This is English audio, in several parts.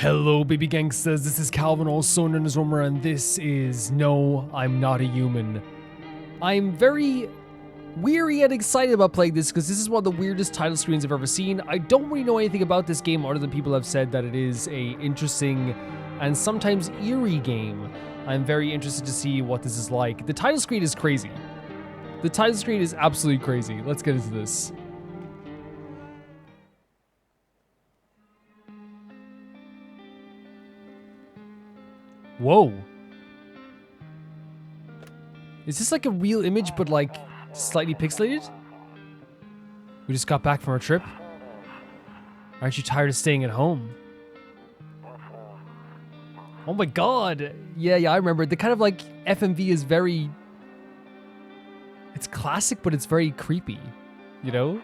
Hello, baby gangsters. This is Calvin, also known as Romer, and this is No, I'm Not a Human. I'm very weary and excited about playing this because this is one of the weirdest title screens I've ever seen. I don't really know anything about this game other than people have said that it is a interesting and sometimes eerie game. I'm very interested to see what this is like. The title screen is crazy. The title screen is absolutely crazy. Let's get into this. Whoa. Is this like a real image but like slightly pixelated? We just got back from our trip. Aren't you tired of staying at home? Oh my god. Yeah, I remember. The kind of like FMV is very... It's classic, but it's very creepy. You know?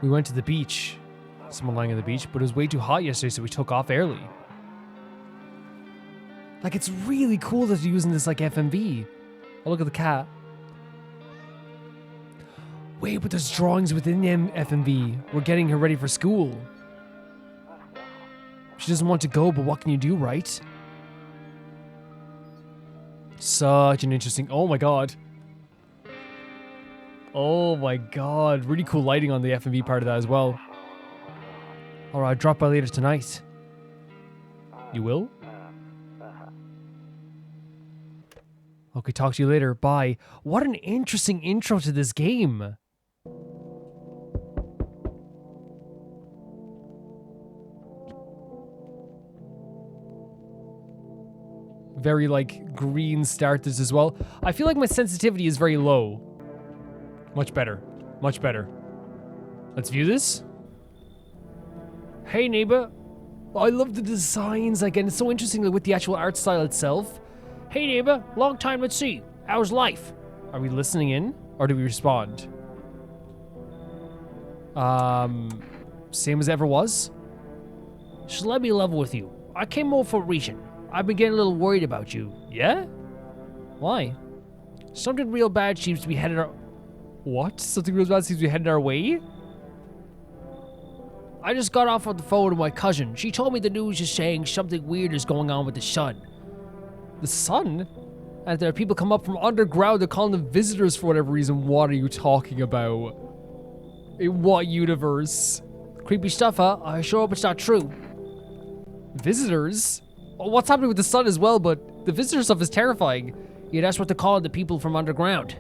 We went to the beach. Someone lying on the beach, but it was way too hot yesterday, so we took off early. Like, it's really cool that they're using this, like, FMV. Oh, look at the cat. Wait, but there's drawings within the FMV. We're getting her ready for school. She doesn't want to go, but what can you do, right? Such an interesting... Oh, my God. Oh, my God. Really cool lighting on the FMV part of that as well. Alright, I'll drop by later tonight. You will? Okay, talk to you later. Bye. What an interesting intro to this game. Very, like, green starters as well. I feel like my sensitivity is very low. Much better. Much better. Let's view this. Hey, neighbor. I love the designs. Again, it's so interesting with the actual art style itself. Hey neighbor, long time no see. How's life? Are we listening in or do we respond? Same as ever was? Just let me level with you. I came over for a reason. I've been getting a little worried about you. Yeah? Why? Something real bad seems to be headed our... What? Something real bad seems to be headed our way? I just got off on the phone with my cousin. She told me the news is saying something weird is going on with the sun. The sun? And there are people come up from underground, they're calling them visitors for whatever reason. What are you talking about? In what universe? Creepy stuff, huh? I sure hope it's not true. Visitors? Well, what's happening with the sun as well, but the visitor stuff is terrifying. Yeah, that's what they're calling the people from underground.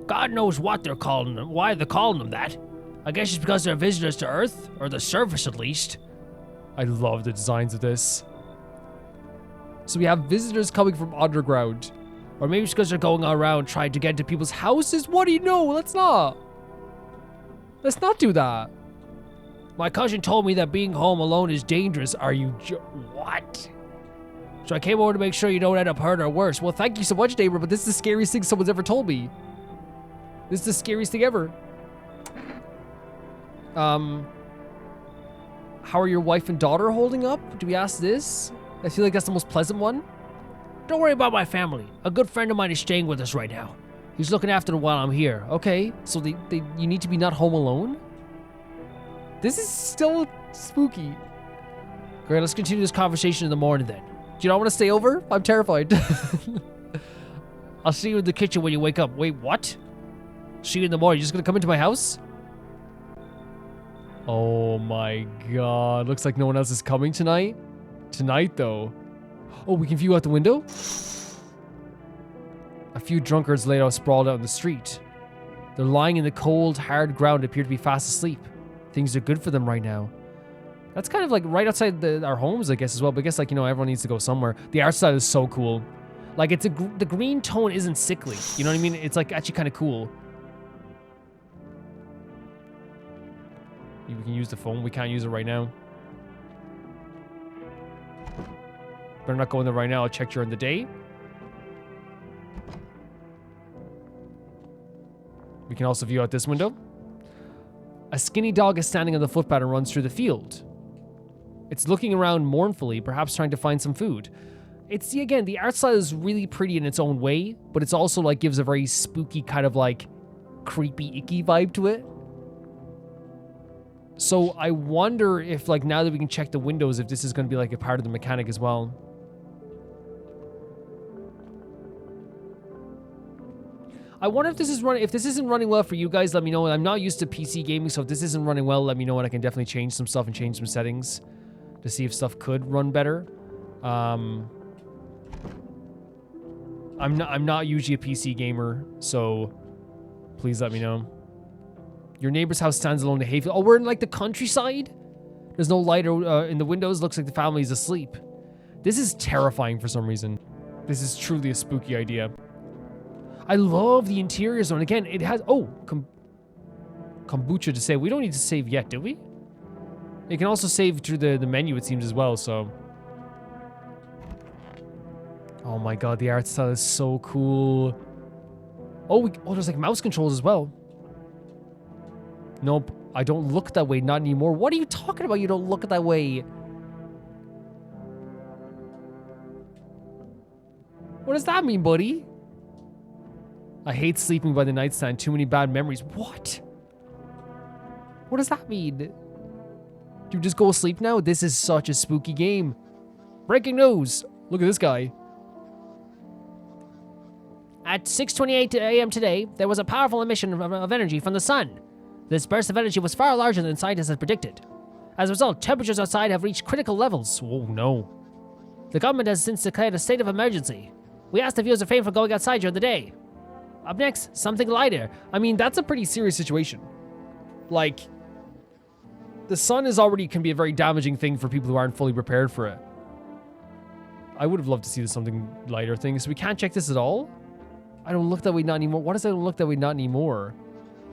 God knows what they're calling them, why they're calling them that. I guess it's because they're visitors to Earth, or the surface at least. I love the designs of this. So we have visitors coming from underground. Or maybe it's because they're going around trying to get into people's houses. What do you know? Let's not do that. My cousin told me that being home alone is dangerous. Are you what? So I came over to make sure you don't end up hurt or worse. Well, thank you so much, neighbor, but this is the scariest thing someone's ever told me. This is the scariest thing ever. How are your wife and daughter holding up? Do we ask this? I feel like that's the most pleasant one. Don't worry about my family. A good friend of mine is staying with us right now. He's looking after them while I'm here. Okay, so you need to be not home alone? This is still spooky. Great, let's continue this conversation in the morning then. Do you not want to stay over? I'm terrified. I'll see you in the kitchen when you wake up. Wait, what? See you in the morning. You're just gonna come into my house? Oh my god. Looks like no one else is coming tonight. Tonight, though. Oh, we can view out the window? A few drunkards laid out sprawled out in the street. They're lying in the cold, hard ground and appear to be fast asleep. Things are good for them right now. That's kind of like right outside our homes, I guess, as well. But I guess, like, you know, everyone needs to go somewhere. The art style is so cool. Like, the green tone isn't sickly. You know what I mean? It's, like, actually kind of cool. We can use the phone. We can't use it right now. Better not go in there right now. I'll check during the day. We can also view out this window. A skinny dog is standing on the footpath and runs through the field. It's looking around mournfully, perhaps trying to find some food. Again, the art style is really pretty in its own way, but it's also like gives a very spooky kind of like creepy, icky vibe to it. So I wonder if, like, now that we can check the windows, if this is going to be like a part of the mechanic as well. I wonder if this is running. If this isn't running well for you guys, let me know. I'm not used to PC gaming, so if this isn't running well, let me know, and I can definitely change some stuff and change some settings to see if stuff could run better. I'm not usually a PC gamer, so please let me know. Your neighbor's house stands alone in Hayfield. Oh, we're in like the countryside? There's no light in the windows. Looks like the family's asleep. This is terrifying for some reason. This is truly a spooky idea. I love the interior zone. Again, it has... Oh, kombucha to save. We don't need to save yet, do we? You can also save through the menu, it seems, as well, so... Oh my god, the art style is so cool. Oh, there's like mouse controls as well. Nope, I don't look that way, not anymore. What are you talking about? You don't look that way. What does that mean, buddy? I hate sleeping by the nightstand. Too many bad memories. What? What does that mean? Do you just go to sleep now? This is such a spooky game. Breaking news. Look at this guy. At 6:28 a.m. today, there was a powerful emission of energy from the sun. This burst of energy was far larger than scientists had predicted. As a result, temperatures outside have reached critical levels. Oh no. The government has since declared a state of emergency. We asked if viewers refrain from going outside during the day. Up next, something lighter. I mean, that's a pretty serious situation. Like, the sun is already can be a very damaging thing for people who aren't fully prepared for it. I would have loved to see something lighter thing. So we can't check this at all? I don't look that way, not anymore. What does I don't look that way, not anymore?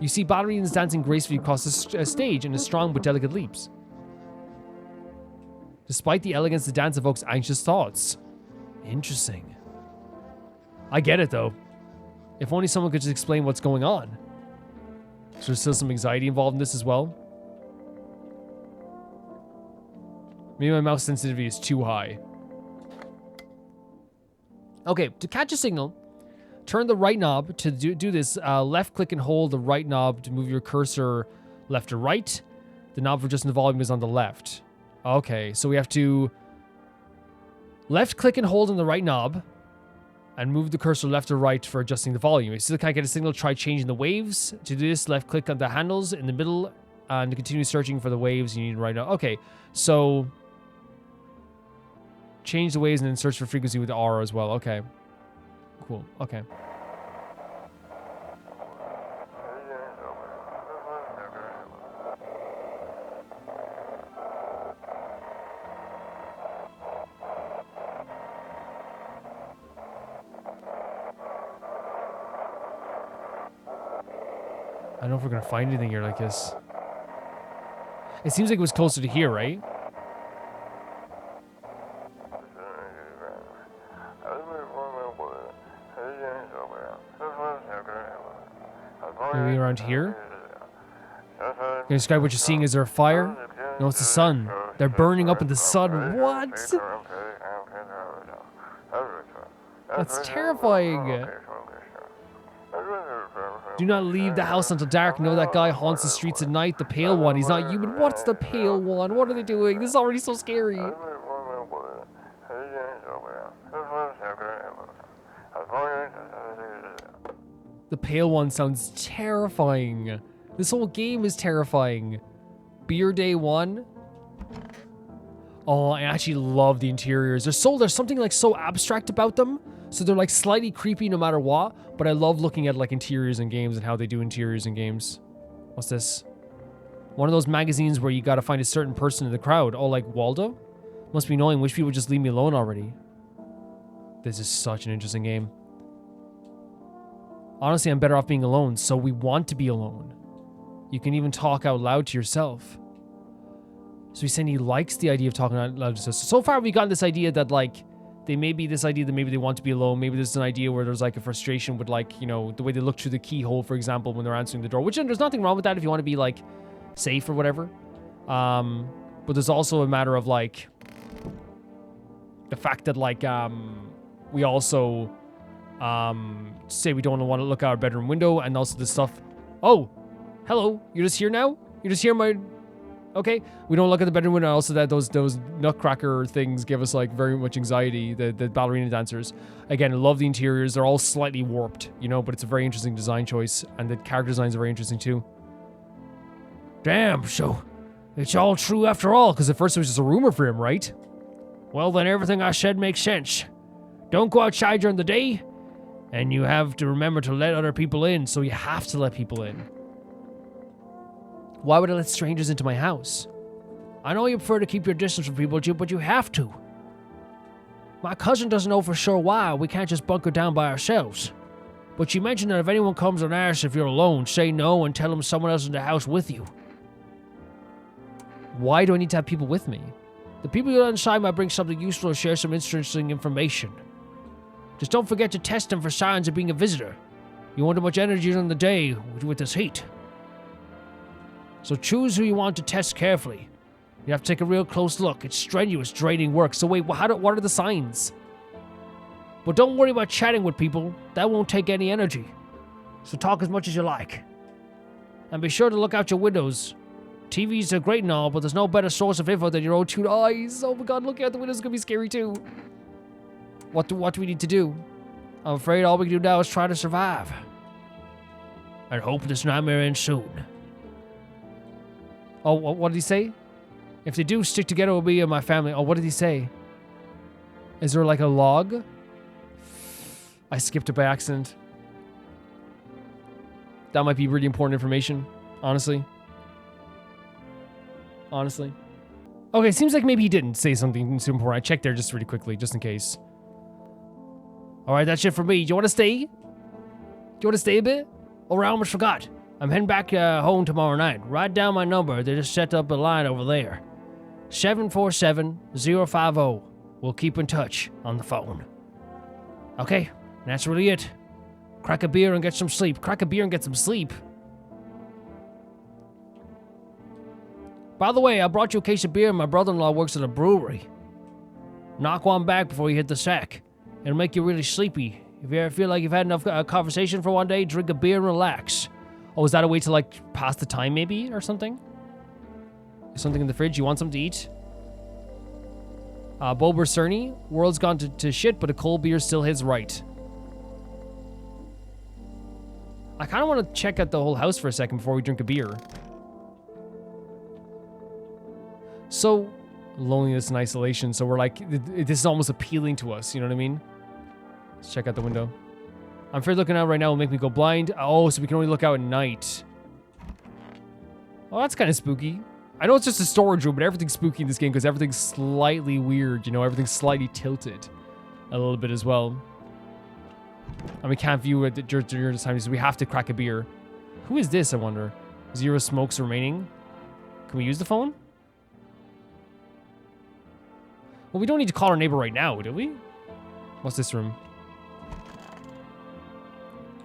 You see ballerines dancing gracefully across the stage in a strong but delicate leaps. Despite the elegance, the dance evokes anxious thoughts. Interesting. I get it, though. If only someone could just explain what's going on. So there's still some anxiety involved in this as well. Maybe my mouse sensitivity is too high. Okay, to catch a signal, turn the right knob to do this. Left click and hold the right knob to move your cursor left to right. The knob for adjusting the volume is on the left. Okay, so we have to left click and hold on the right knob and move the cursor left or right for adjusting the volume. If you still can't get a signal, try changing the waves. To do this, left click on the handles in the middle and continue searching for the waves you need right now. Okay, so change the waves and then search for frequency with R as well. Okay, cool. Okay. I don't know if we're gonna find anything here like this. It seems like it was closer to here, right? Maybe around here? Can you describe what you're seeing? Is there a fire? No, it's the sun. They're burning up in the sun. What? That's terrifying. Do not leave the house until dark. Know that guy haunts the streets at night. The pale one. He's not human. What's the pale one? What are they doing? This is already so scary. The pale one sounds terrifying. This whole game is terrifying. Beer Day 1. Oh, I actually love the interiors. There's something like so abstract about them. So they're like slightly creepy no matter what, but I love looking at like interiors in games and how they do interiors in games. What's this? One of those magazines where you gotta find a certain person in the crowd. Oh, like Waldo? Must be annoying. Wish people would just leave me alone already. This is such an interesting game. Honestly, I'm better off being alone, so we want to be alone. You can even talk out loud to yourself. So he's saying he likes the idea of talking out loud to himself. So far we've gotten this idea that like, they may be this idea that maybe they want to be alone. Maybe there's an idea where there's like a frustration with like, you know, the way they look through the keyhole, for example, when they're answering the door. Which there's nothing wrong with that if you want to be like safe or whatever. But there's also a matter of like the fact that like we also say we don't want to look out our bedroom window, and also the stuff. Oh, hello. You're just here now? You're just here Okay, we don't look at the bedroom window. Also, that those nutcracker things give us like very much anxiety. The ballerina dancers. Again, I love the interiors. They're all slightly warped, you know, but it's a very interesting design choice, and the character designs are very interesting too. Damn, so it's all true after all. Because at first it was just a rumor for him, right? Well, then everything I said makes sense. Don't go outside during the day, and you have to remember to let other people in. So you have to let people in. Why would I let strangers into my house? I know you prefer to keep your distance from people, but you have to. My cousin doesn't know for sure why. We can't just bunker down by ourselves. But she mentioned that if anyone comes and asks if you're alone, say no and tell them someone else in the house with you. Why do I need to have people with me? The people you let inside might bring something useful or share some interesting information. Just don't forget to test them for signs of being a visitor. You won't have much energy during the day with this heat. So choose who you want to test carefully. You have to take a real close look. It's strenuous, draining work. So wait, what are the signs? But don't worry about chatting with people. That won't take any energy. So talk as much as you like. And be sure to look out your windows. TVs are great and all, but there's no better source of info than your own two eyes. Oh my god, looking out the windows is gonna be scary too. What do we need to do? I'm afraid all we can do now is try to survive. And hope this nightmare ends soon. Oh, what did he say? If they do, stick together with me and my family. Oh, what did he say? Is there like a log? I skipped it by accident. That might be really important information, honestly. Okay, seems like maybe he didn't say something super important. I checked there just really quickly, just in case. Alright, that's it for me. Do you want to stay? Do you want to stay a bit? Oh, I almost forgot. I'm heading back home tomorrow night. Write down my number. They just set up a line over there. 747-050. We'll keep in touch on the phone. Okay, that's really it. Crack a beer and get some sleep. Crack a beer and get some sleep. By the way, I brought you a case of beer. My brother-in-law works at a brewery. Knock one back before you hit the sack. It'll make you really sleepy. If you ever feel like you've had enough conversation for one day, drink a beer and relax. Oh, is that a way to, like, pass the time, maybe, or something? Is something in the fridge? You want something to eat? Bober Cerny. World's gone to shit, but a cold beer still hits right. I kind of want to check out the whole house for a second before we drink a beer. So, loneliness and isolation. So we're like, this is almost appealing to us. You know what I mean? Let's check out the window. I'm afraid looking out right now will make me go blind. Oh, so we can only look out at night. Oh, that's kind of spooky. I know it's just a storage room, but everything's spooky in this game because everything's slightly weird. You know, everything's slightly tilted a little bit as well. And we can't view it during this time, so we have to crack a beer. Who is this, I wonder? 0 smokes remaining. Can we use the phone? Well, we don't need to call our neighbor right now, do we? What's this room?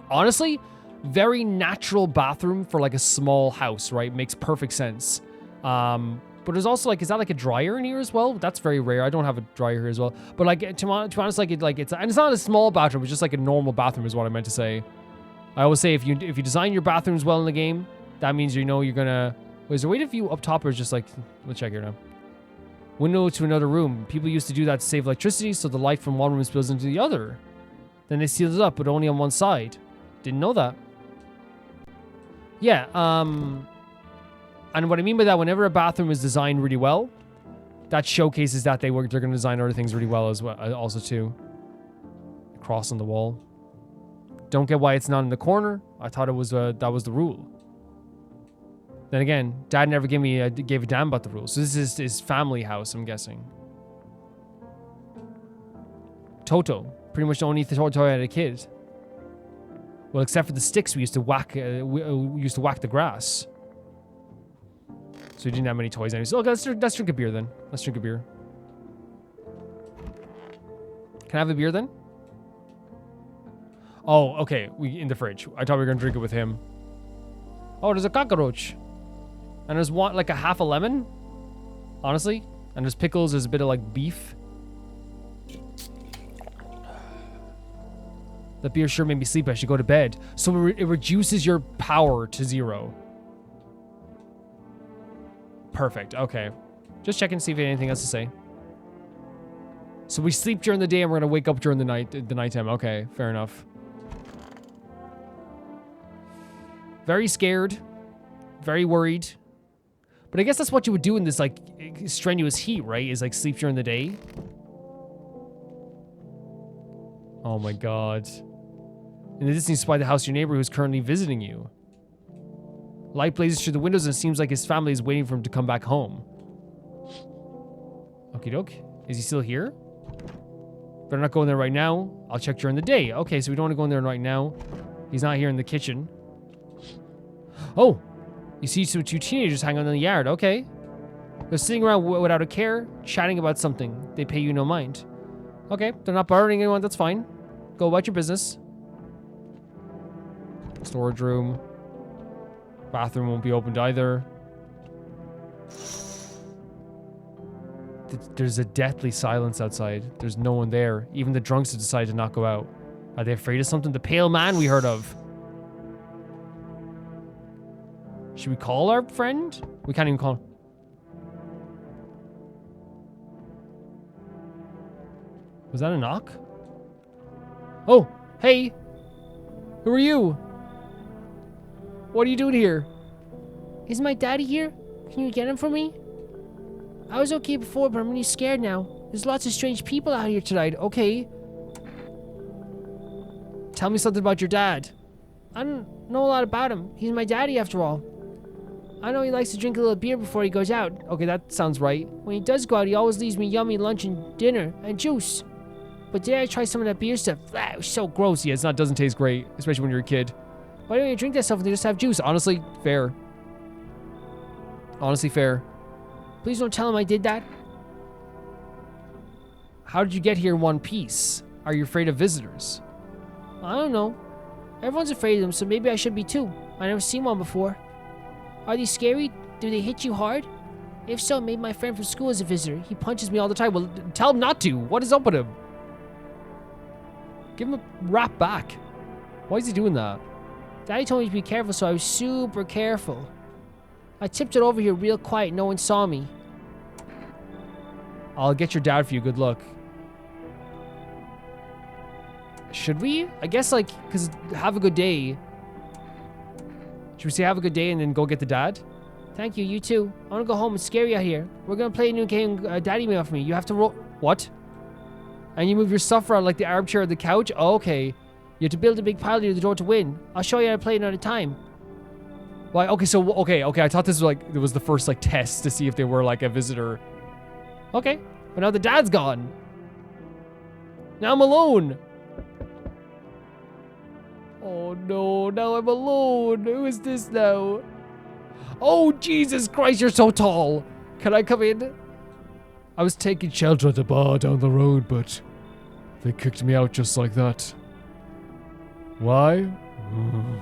Honestly, very natural bathroom for like a small house, right? Makes perfect sense. But there's also like, is that like a dryer in here as well? That's very rare. I don't have a dryer here as well. But like, to be honest, like it's and it's not a small bathroom. It's just like a normal bathroom is what I meant to say. I always say if you design your bathrooms well in the game, that means you know you're gonna. Wait, is there a way to view up top or is just like? Let's check here now. Window to another room. People used to do that to save electricity, so the light from one room spills into the other. Then they sealed it up, but only on one side. Didn't know that. Yeah, and what I mean by that, whenever a bathroom is designed really well, that showcases that they're going to design other things really well as well, also too. Cross on the wall. Don't get why it's not in the corner. I thought it was that was the rule. Then again, Dad never gave a damn about the rules. So this is his family house, I'm guessing. Toto, pretty much the only toy I had a kid. Well, except for the sticks we used to whack. We used to whack the grass. So we didn't have many toys anyway. So okay, let's drink a beer then. Let's drink a beer. Can I have a beer then? Oh, okay. We in the fridge. I thought we were gonna drink it with him. Oh, there's a cockroach. And there's one like a half a lemon. Honestly. And there's pickles, there's a bit of like beef. That beer sure made me sleep. I should go to bed. So it reduces your power to 0. perfect. Okay. Just checking to see if you have anything else to say. So we sleep during the day and we're going to wake up during the nighttime. Okay, fair enough. Very scared. Very worried. But I guess that's what you would do in this, like, strenuous heat, right? Is, like, sleep during the day. Oh my god. In the distance, you spy the house of your neighbor who's currently visiting you. Light blazes through the windows and it seems like his family is waiting for him to come back home. Okie doke. Is he still here? Better not go in there right now. I'll check during the day. Okay, so we don't want to go in there right now. He's not here in the kitchen. Oh! You see two teenagers hanging out in the yard. Okay. They're sitting around without a care, chatting about something. They pay you no mind. Okay, they're not bothering anyone. That's fine. Go about your business. Storage room. Bathroom won't be opened either. There's a deathly silence outside. There's no one there. Even the drunks have decided to not go out. Are they afraid of something? The pale man we heard of. Should we call our friend? We can't even call him. Was that a knock? Oh, hey. Who are you? What are you doing here? Is my daddy here? Can you get him for me? I was okay before, but I'm really scared now. There's lots of strange people out here tonight. Okay. Tell me something about your dad. I don't know a lot about him. He's my daddy after all. I know he likes to drink a little beer before he goes out. Okay, that sounds right. When he does go out, he always leaves me yummy lunch and dinner and juice. But today I tried some of that beer stuff. It was so gross. Yeah, it doesn't taste great, especially when you're a kid. Why don't you drink that stuff if they just have juice? Honestly, fair. Honestly, fair. Please don't tell him I did that. How did you get here in one piece? Are you afraid of visitors? I don't know. Everyone's afraid of them, so maybe I should be too. I never seen one before. Are they scary? Do they hit you hard? If so, maybe my friend from school is a visitor. He punches me all the time. Well, tell him not to. What is up with him? Give him a rap back. Why is he doing that? Daddy told me to be careful, so I was super careful. I tipped it over here real quiet. No one saw me. I'll get your dad for you. Good luck. Should we? I guess, like, because have a good day. Should we say have a good day and then go get the dad? Thank you, you too. I want to go home. It's scary out here. We're going to play a new game Daddy made for me. You have to roll... What? And you move your stuff around like the armchair or the couch? Oh, okay. You have to build a big pile near the door to win. I'll show you how to play another time. Why? Okay, so... Okay. I thought this was like... It was the first, like, test to see if they were, like, a visitor. Okay. But now the dad's gone. Now I'm alone. Oh no, now I'm alone. Who is this now? Oh, Jesus Christ, you're so tall. Can I come in? I was taking shelter at a bar down the road, but they kicked me out just like that. Why?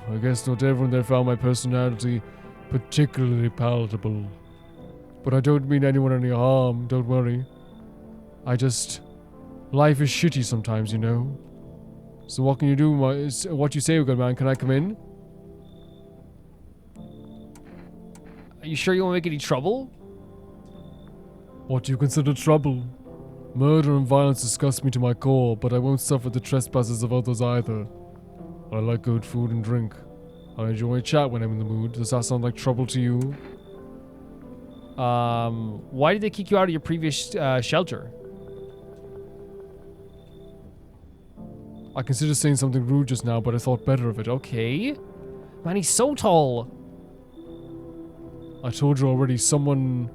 I guess not everyone there found my personality particularly palatable. But I don't mean anyone any harm, don't worry. Life is shitty sometimes, you know. So what can you do? What you say, good man? Can I come in? Are you sure you won't make any trouble? What do you consider trouble? Murder and violence disgust me to my core, but I won't suffer the trespasses of others either. I like good food and drink. I enjoy a chat when I'm in the mood. Does that sound like trouble to you? Why did they kick you out of your previous shelter? I considered saying something rude just now, but I thought better of it. Okay. Man, he's so tall. I told you already, someone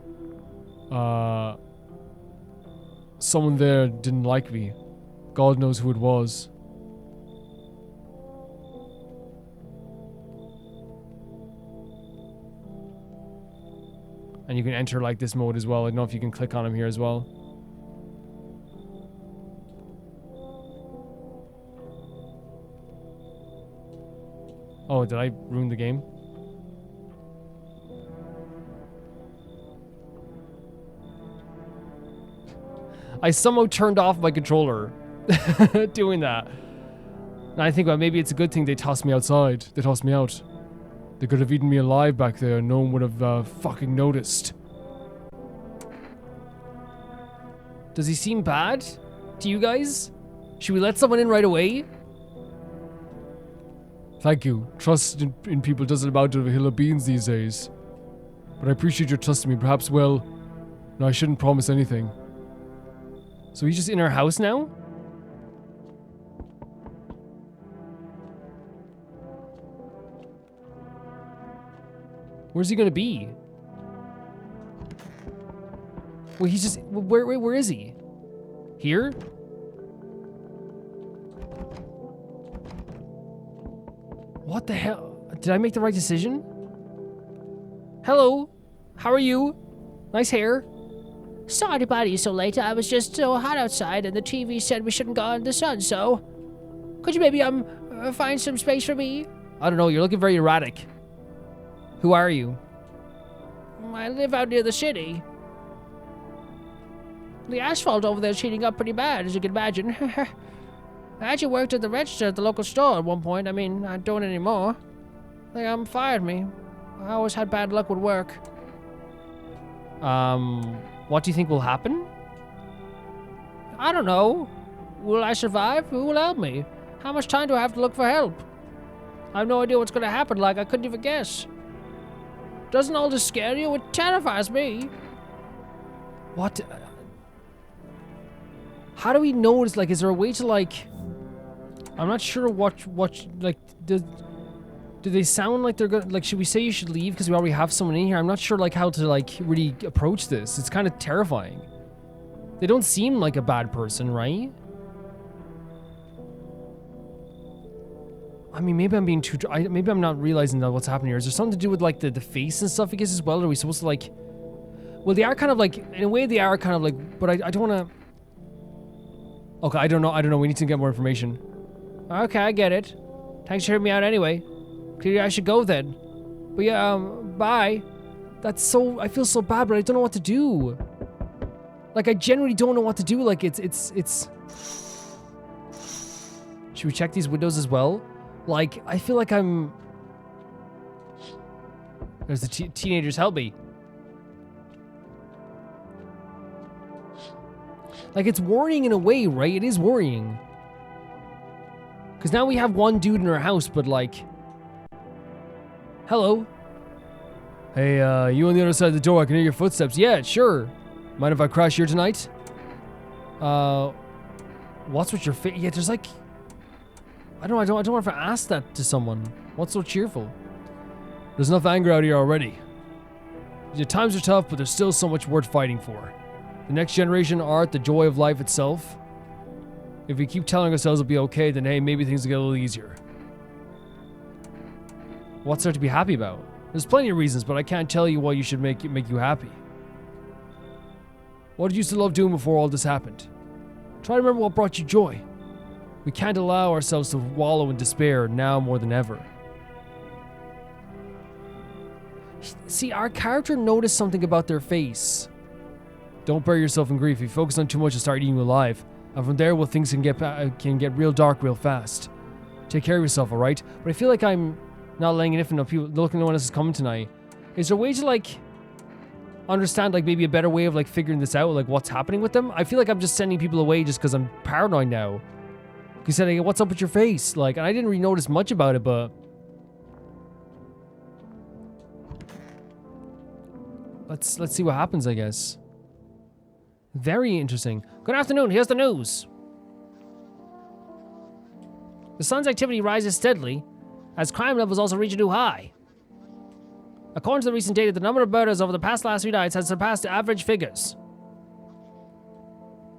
there didn't like me. God knows who it was. And you can enter like this mode as well. I don't know if you can click on him here as well. Oh, did I ruin the game? I somehow turned off my controller doing that. And I think, well, maybe it's a good thing they tossed me outside. They tossed me out. They could have eaten me alive back there and no one would have fucking noticed. Does he seem bad to you guys? Should we let someone in right away? Thank you. Trust in people doesn't amount to a hill of beans these days. But I appreciate your trust in me. Perhaps, well, no, I shouldn't promise anything. So he's just in our house now? Where's he gonna be? Well, he's just... Where is he? Here? What the hell? Did I make the right decision? Hello? How are you? Nice hair. Sorry to bother you so late. I was just so hot outside and the TV said we shouldn't go out in the sun, so... Could you maybe, find some space for me? I don't know, you're looking very erratic. Who are you? I live out near the city. The asphalt over there's heating up pretty bad, as you can imagine. I actually worked at the register at the local store at one point. I mean, I don't anymore. They fired me. I always had bad luck with work. What do you think will happen? I don't know. Will I survive? Who will help me? How much time do I have to look for help? I have no idea what's gonna happen, like I couldn't even guess. Doesn't all this scare you? It terrifies me. What? How do we notice, like, is there a way to, like... I'm not sure what like, do they sound like they're gonna, like, should we say you should leave because we already have someone in here? I'm not sure, like, how to, like, really approach this. It's kind of terrifying. They don't seem like a bad person, right? I mean, maybe I'm being too... maybe I'm not realizing that what's happening here. Is there something to do with, like, the face and stuff, I guess, as well? Are we supposed to, like... Well, they are kind of, like... In a way, they are kind of, like... But I don't want to... Okay, I don't know. We need to get more information. Okay, I get it. Thanks for hearing me out anyway. Clearly I should go then. But yeah, bye. That's so... I feel so bad, but I don't know what to do. Like, I genuinely don't know what to do. Like, it's... Should we check these windows as well? Like, I feel like I'm... There's the teenagers, help me. Like, it's worrying in a way, right? It is worrying. Because now we have one dude in our house, but like... Hello? Hey, you on the other side of the door, I can hear your footsteps. Yeah, sure. Mind if I crash here tonight? What's with your face? Yeah, there's like... I don't want to ask that to someone. What's so cheerful? There's enough anger out here already. The times are tough, but there's still so much worth fighting for. The next generation, art, the joy of life itself. If we keep telling ourselves it'll be okay, then hey, maybe things will get a little easier. What's there to be happy about? There's plenty of reasons, but I can't tell you what you should make you happy. What did you used to love doing before all this happened? Try to remember what brought you joy. We can't allow ourselves to wallow in despair now more than ever. See, our character noticed something about their face. Don't bury yourself in grief. If you focus on too much, you'll start eating you alive. And from there, well, things can get real dark real fast. Take care of yourself, all right? But I feel like I'm not laying it in enough people. Looking, no one else is coming tonight. Is there a way to, like, understand, like, maybe a better way of, like, figuring this out, like, what's happening with them? I feel like I'm just sending people away just because I'm paranoid now. He said, hey, what's up with your face? Like, and I didn't really notice much about it, but... Let's see what happens, I guess. Very interesting. Good afternoon, here's the news. The sun's activity rises steadily, as crime levels also reach a new high. According to the recent data, the number of murders over the last few nights has surpassed average figures.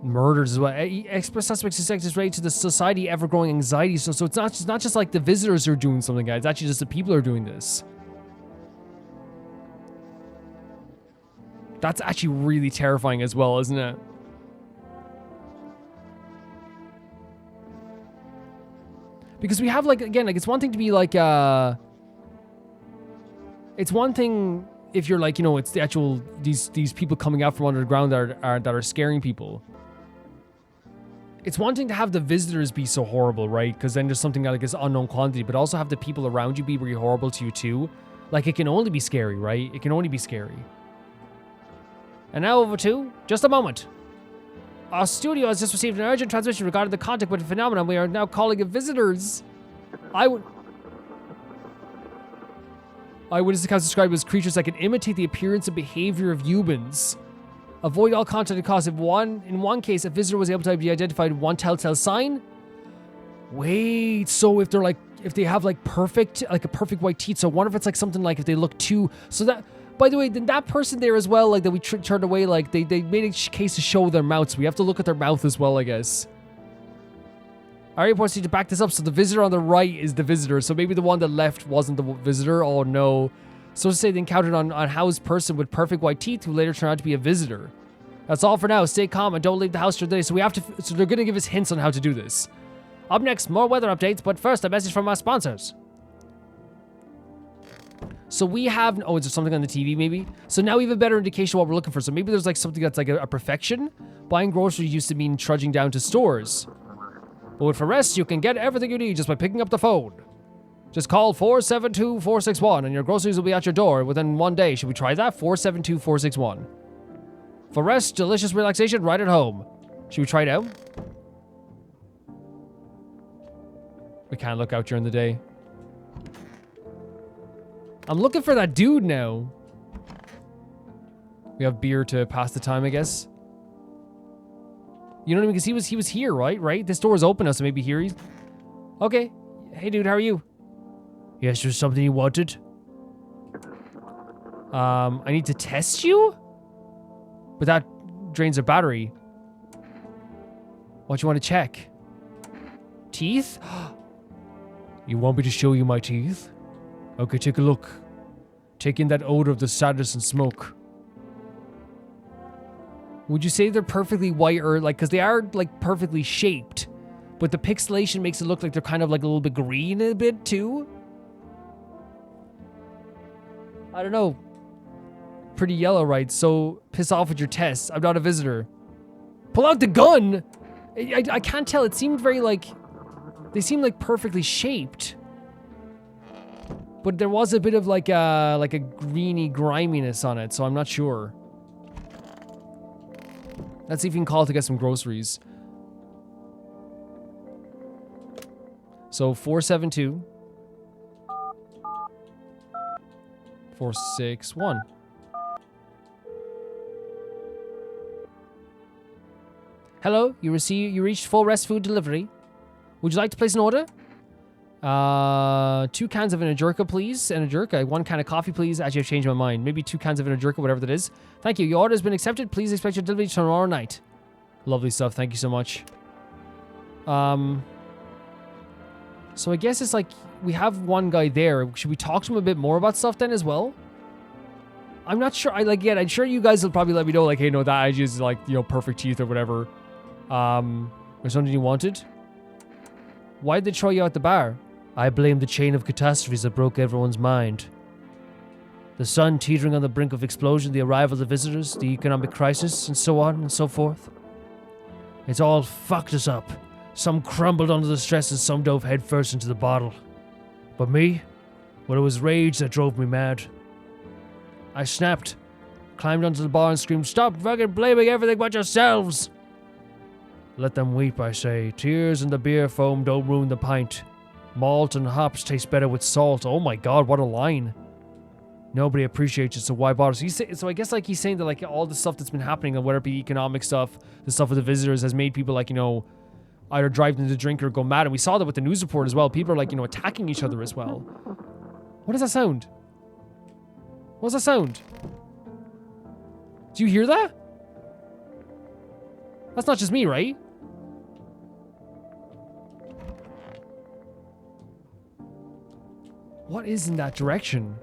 Murders as well. Expert suspects suspect is related to the society ever-growing anxiety. So it's not just like the visitors who are doing something, guys. It's actually just the people who are doing this. That's actually really terrifying as well, isn't it? Because we have, like, again, like, it's one thing to be like, it's one thing if you're like, you know, it's the actual, these people coming out from underground that are scaring people. It's one thing to have the visitors be so horrible, right? Because then there's something like this unknown quantity, but also have the people around you be really horrible to you too. Like, it can only be scary, right? It can only be scary. And now over to Just a Moment. Our studio has just received an urgent transmission regarding the contact with the phenomenon we are now calling it visitors. Eyewitness accounts describe as creatures that can imitate the appearance and behavior of humans. Avoid all contact at cost. In one case, a visitor was able to be identified with one telltale sign. Wait, so if they have like a perfect white teeth, so I wonder if it's like something like if they look too, so that, by the way, then that person there as well, like that we turned away, like they made a case to show their mouth, so we have to look at their mouth as well, I guess. Our reports need to back this up, so the visitor on the right is the visitor, so maybe the one that left wasn't the visitor. Oh no. So to say they encountered on housed person with perfect white teeth who later turned out to be a visitor. That's all for now. Stay calm and don't leave the house today. So they're gonna give us hints on how to do this. Up next, more weather updates, but first a message from our sponsors. So we have, is there something on the TV maybe? So now we have a better indication of what we're looking for. So maybe there's like something that's like a perfection. Buying groceries used to mean trudging down to stores. But with Forest, you can get everything you need just by picking up the phone. Just call 472-461 and your groceries will be at your door within 1 day. Should we try that? 472-461. Forest, delicious relaxation right at home. Should we try it out? We can't look out during the day. I'm looking for that dude now. We have beer to pass the time, I guess. You know what I mean? Because he was here, right? This door is open now, so maybe here he's... Okay. Hey, dude, how are you? Yes, there's something you wanted. I need to test you? But that drains a battery. What do you want to check? Teeth? You want me to show you my teeth? Okay, take a look. Take in that odor of the sadness and smoke. Would you say they're perfectly white or like, because they are like perfectly shaped, but the pixelation makes it look like they're kind of like a little bit green a bit too? I don't know. Pretty yellow, right? So piss off with your tests. I'm not a visitor. Pull out the gun! I can't tell. It seemed very like, they seem like perfectly shaped. But there was a bit of like a greeny griminess on it, so I'm not sure. Let's see if we can call to get some groceries. So 472 461. Hello, you reached Full Rest Food Delivery. Would you like to place an order? 2 cans of Energirka, please. Energirka. 1 can of coffee, please. Actually, I've changed my mind. Maybe 2 cans of Energirka, whatever that is. Thank you. Your order has been accepted. Please expect your delivery tomorrow night. Lovely stuff. Thank you so much. So I guess it's like we have one guy there. Should we talk to him a bit more about stuff then as well? I'm not sure. I'm sure you guys will probably let me know, like, hey, no, that IG is like, perfect teeth or whatever. There's something you wanted? Why'd they throw you out the bar? I blame the chain of catastrophes that broke everyone's mind. The sun teetering on the brink of explosion, the arrival of visitors, the economic crisis, and so on and so forth. It's all fucked us up. Some crumbled under the stress and some dove headfirst into the bottle. But me? Well, it was rage that drove me mad. I snapped, climbed onto the bar and screamed, "Stop fucking blaming everything but yourselves!" Let them weep, I say. Tears and the beer foam don't ruin the pint. Malt and hops taste better with salt. Oh my god, what a line. Nobody appreciates it, so why bother? So I guess like he's saying that like all the stuff that's been happening, and whether it be economic stuff, the stuff with the visitors has made people like, either drive them to drink or go mad. And we saw that with the news report as well. People are like, attacking each other as well. What does that sound? What's that sound? Do you hear that? That's not just me, right? What is in that direction?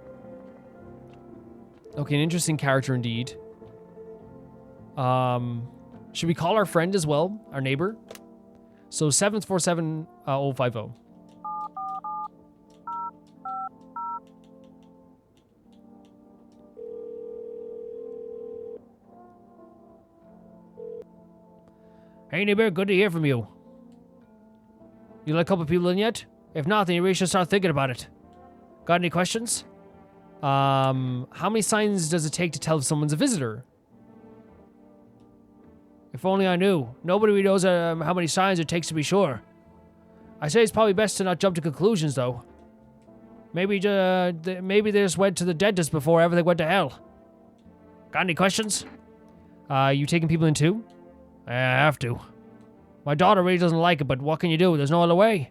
Okay, an interesting character indeed. Should we call our friend as well? Our neighbor? So 747-050. Hey neighbor, good to hear from you. You let a couple people in yet? If not, then you really should start thinking about it. Got any questions? How many signs does it take to tell if someone's a visitor? If only I knew. Nobody really knows how many signs it takes to be sure. I say it's probably best to not jump to conclusions, though. Maybe they just went to the dentist before everything went to hell. Got any questions? You taking people in too? I have to. My daughter really doesn't like it, but what can you do? There's no other way.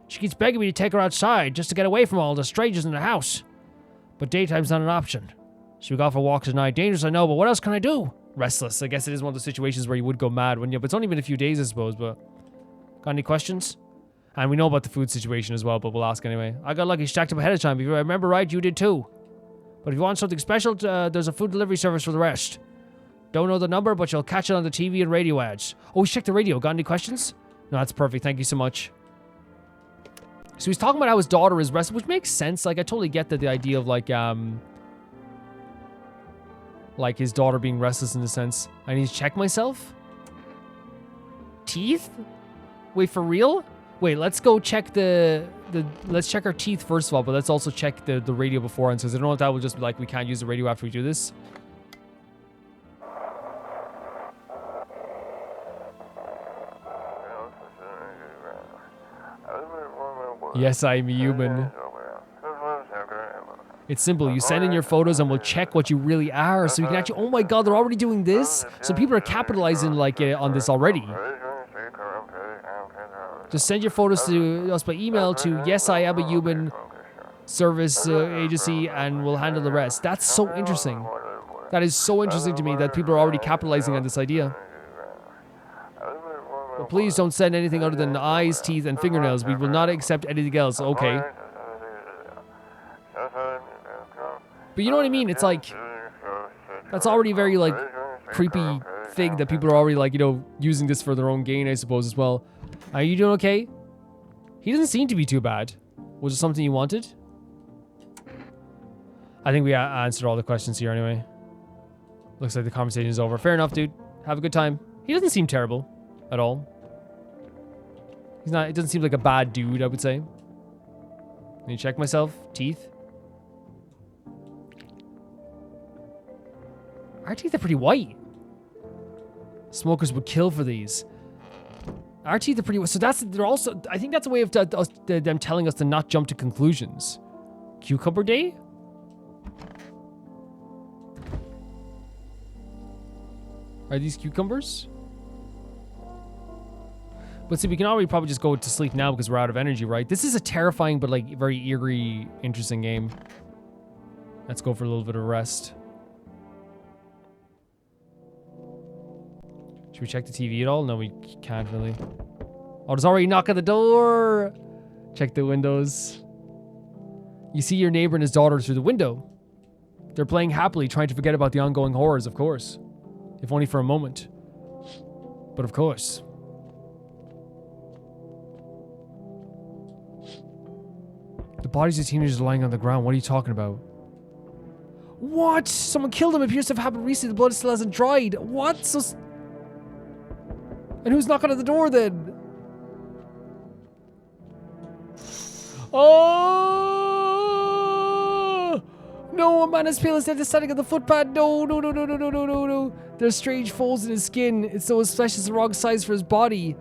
She keeps begging me to take her outside just to get away from all the strangers in the house. But daytime's not an option. Should we go for walks at night? Dangerous, I know, but what else can I do? Restless. I guess it is one of those situations where you would go mad, wouldn't you? But it's only been a few days, I suppose, but... Got any questions? And we know about the food situation as well, but we'll ask anyway. I got lucky stacked up ahead of time. If I remember right, you did too. But if you want something special, there's a food delivery service for the rest. Don't know the number, but you'll catch it on the TV and radio ads. Oh, we checked the radio. Got any questions? No, that's perfect. Thank you so much. So he's talking about how his daughter is restless, which makes sense. Like, I totally get the idea of, like his daughter being restless in a sense. I need to check myself? Teeth? Wait, for real? Wait, let's go check let's check our teeth first of all, but let's also check the radio beforehand, because I don't know if that will just be like, we can't use the radio after we do this. Yes, I'm human. It's simple. You send in your photos and we'll check what you really are. So you can actually... Oh my god, they're already doing this? So people are capitalizing like on this already. Just send your photos to us by email to yesiamahuman service agency and we'll handle the rest. That's so interesting. That is so interesting to me that people are already capitalizing on this idea. But please don't send anything other than eyes, teeth, and fingernails. We will not accept anything else. Okay. But you know what I mean? It's like... That's already a very, like, creepy thing that people are already, like, you know, using this for their own gain, I suppose, as well. Are you doing okay? He doesn't seem to be too bad. Was it something you wanted? I think we answered all the questions here anyway. Looks like the conversation is over. Fair enough, dude. Have a good time. He doesn't seem terrible at all. He's not... It doesn't seem like a bad dude, I would say. Let me check myself. Teeth. Our teeth are pretty white. Smokers would kill for these. Our teeth are pretty white. So they're also... I think that's a way of them telling us to not jump to conclusions. Cucumber day? Are these cucumbers? But see, we can already probably just go to sleep now because we're out of energy, right? This is a terrifying but like very eerie, interesting game. Let's go for a little bit of rest. Should we check the TV at all? No, we can't really. Oh, there's already a knock at the door. Check the windows. You see your neighbor and his daughter through the window. They're playing happily, trying to forget about the ongoing horrors, of course. If only for a moment. But of course. The bodies of teenagers are lying on the ground. What are you talking about? What? Someone killed him. It appears to have happened recently. The blood still hasn't dried. What? So... And who's knocking at the door then? Oh! No, a man as pale as death is standing on the footpath. No, no, no, no, no, no, no, no, no. There's strange folds in his skin. It's though his flesh is the wrong size for his body.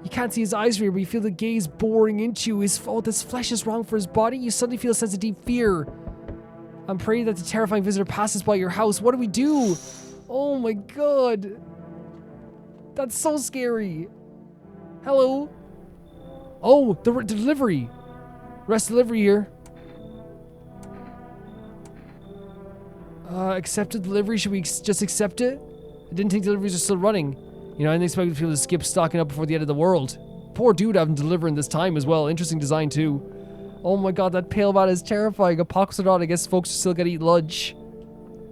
You can't see his eyes here, but you feel the gaze boring into you. Oh, this flesh is wrong for his body. You suddenly feel a sense of deep fear. I'm praying that the terrifying visitor passes by your house. What do we do? Oh my god. That's so scary. Hello? Oh, the delivery. Rest delivery here. Accepted delivery. Should we just accept it? I didn't think deliveries are still running. You know, I didn't expect people to skip stocking up before the end of the world. Poor dude having to deliver in this time as well. Interesting design too. Oh my god, that pale man is terrifying. Apocalypse or not, I guess folks are still gonna eat lunch.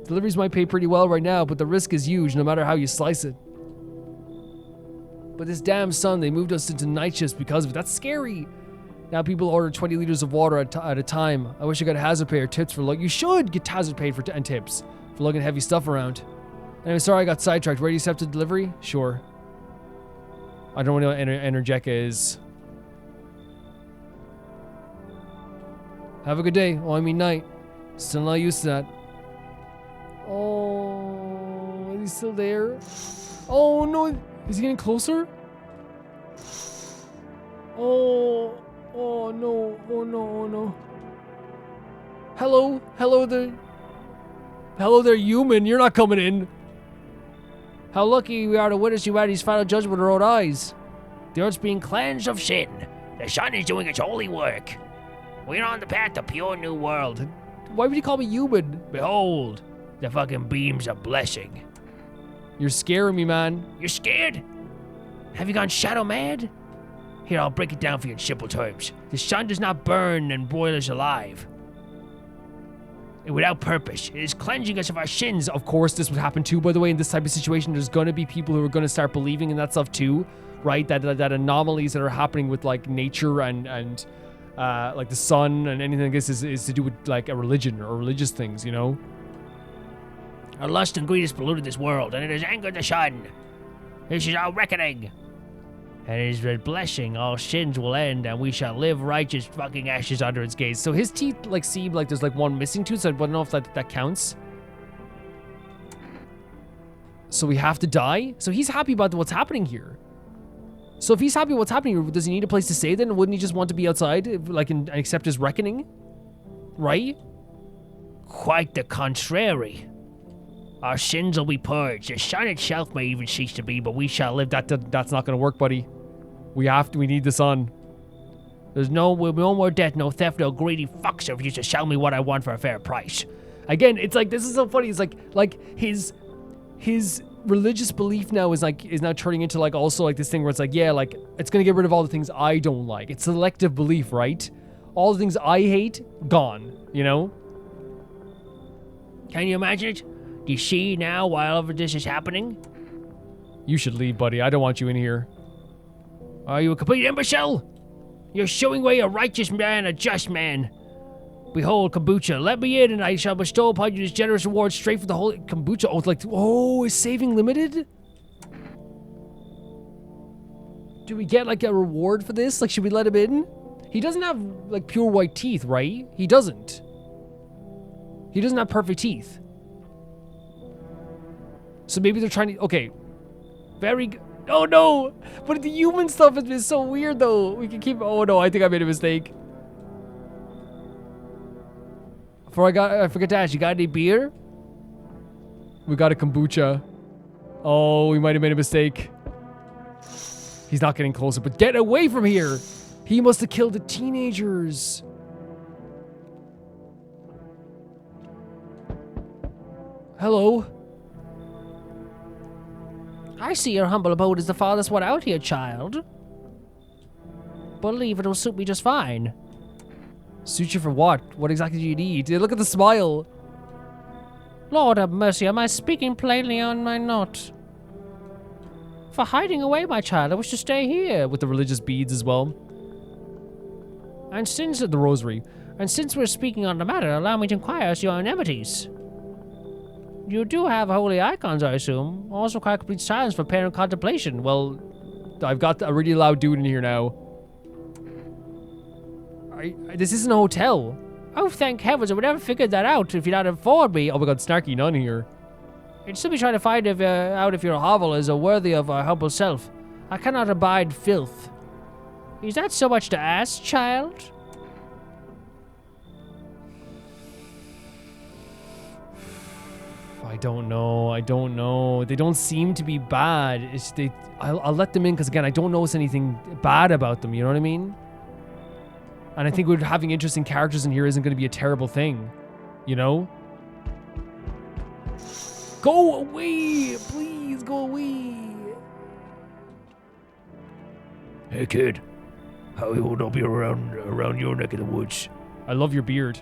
Deliveries might pay pretty well right now, but the risk is huge no matter how you slice it. But this damn sun, they moved us into night shifts because of it. That's scary. Now people order 20 liters of water at a time. I wish I got a hazard pay or tips for lugging. You should get hazard paid and tips for lugging heavy stuff around. Anyway, sorry I got sidetracked. Ready to accept the delivery? Sure. I don't know what Energeca is. Have a good day. Oh, I mean night. Still not used to that. Oh, is he still there? Oh no, is he getting closer? Oh no, oh no. Hello there, human, you're not coming in. How lucky we are to witness humanity's final judgment with our own eyes. The earth's being cleansed of sin. The sun is doing its holy work. We're on the path to pure new world. Why would you call me human? Behold, the fucking beams of blessing. You're scaring me, man. You're scared? Have you gone shadow mad? Here, I'll break it down for you in simple terms. The sun does not burn and boil us alive. Without purpose, it is cleansing us of our sins. Of course, this would happen too, by the way, in this type of situation. There's gonna be people who are gonna start believing in that stuff too, right? That anomalies that are happening with like nature and like the sun and anything like this is to do with like a religion or religious things, you know? Our lust and greed has polluted this world, and it has angered the sun. This is our reckoning. And it is with blessing all sins will end, and we shall live righteous fucking ashes under its gaze. So his teeth like seem like there's like one missing tooth, so I don't know if that counts. So we have to die? So he's happy about what's happening here. So if he's happy with what's happening here, does he need a place to stay then? Wouldn't he just want to be outside, like, and accept his reckoning? Right? Quite the contrary. Our sins will be purged. The sun itself may even cease to be, but we shall live. That's not gonna work, buddy. We need the sun. There's no more death, no theft, no greedy fucks who refuse to sell me what I want for a fair price. Again, it's like, this is so funny. It's like his religious belief now is now turning into like also like this thing where it's like, yeah, like it's gonna get rid of all the things I don't like. It's selective belief, right? All the things I hate, gone, you know? Can you imagine it? Do you see now why all of this is happening? You should leave, buddy. I don't want you in here. Are you a complete imbecile? You're showing away a righteous man, a just man. Behold, kombucha, let me in, and I shall bestow upon you this generous reward straight from the holy kombucha. Oh, it's like, oh, is saving limited? Do we get like a reward for this? Like, should we let him in? He doesn't have like pure white teeth, right? He doesn't. He doesn't have perfect teeth. So maybe they're trying to, okay. Very good. Oh no! But the human stuff has been so weird though. We can keep, oh no, I think I made a mistake. I forgot to ask, you got any beer? We got a kombucha. Oh, we might have made a mistake. He's not getting closer, but get away from here! He must have killed the teenagers. Hello? I see your humble abode is the farthest one out here, child. Believe it'll suit me just fine. Suit you for what? What exactly do you need? Look at the smile. Lord have mercy, am I speaking plainly or am I not? For hiding away, my child, I wish to stay here. With the religious beads as well. And since the rosary. And since we're speaking on the matter, allow me to inquire as to your amenities. You do have holy icons, I assume. Also quite complete silence for parent contemplation. Well, I've got a really loud dude in here now. This isn't a hotel. Oh, thank heavens, I would never figured that out if you'd not informed me. Oh my god, snarky nun here. You'd still be trying to find out if your hovel is worthy of our humble self. I cannot abide filth. Is that so much to ask, child? I don't know. They don't seem to be bad. I'll let them in because, again, I don't notice anything bad about them, you know what I mean? And I think having interesting characters in here isn't going to be a terrible thing, you know? Go away! Please, go away! Hey, kid. How old I'll be around your neck of the woods? I love your beard.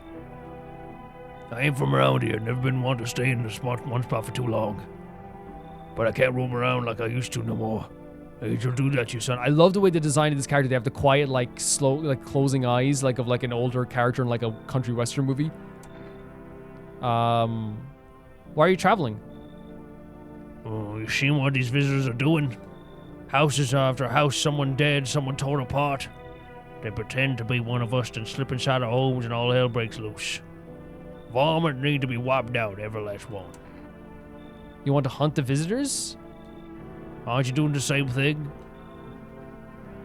I ain't from around here. Never been one to stay in one spot for too long. But I can't roam around like I used to no more. You'll do that, you son. I love the way they designed this character. They have the quiet, like, slow, like, closing eyes, like, of, like, an older character in, like, a country western movie. Why are you traveling? Oh, you seen what these visitors are doing? Houses after house, someone dead, someone torn apart. They pretend to be one of us, then slip inside our homes and all hell breaks loose. Varmint need to be wiped out, every last one. You want to hunt the visitors? Aren't you doing the same thing?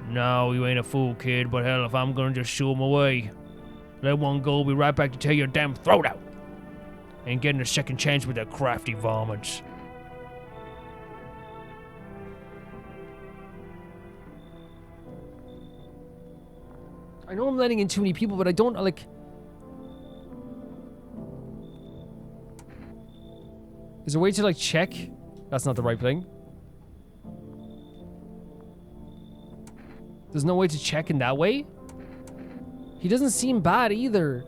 No, you ain't a fool, kid, but hell, if I'm gonna just shoo him away, let one go, be right back to tear your damn throat out. Ain't getting a second chance with that crafty varmints. I know I'm letting in too many people, but I don't, like... Is there a way to, like, check? That's not the right thing. There's no way to check in that way? He doesn't seem bad either.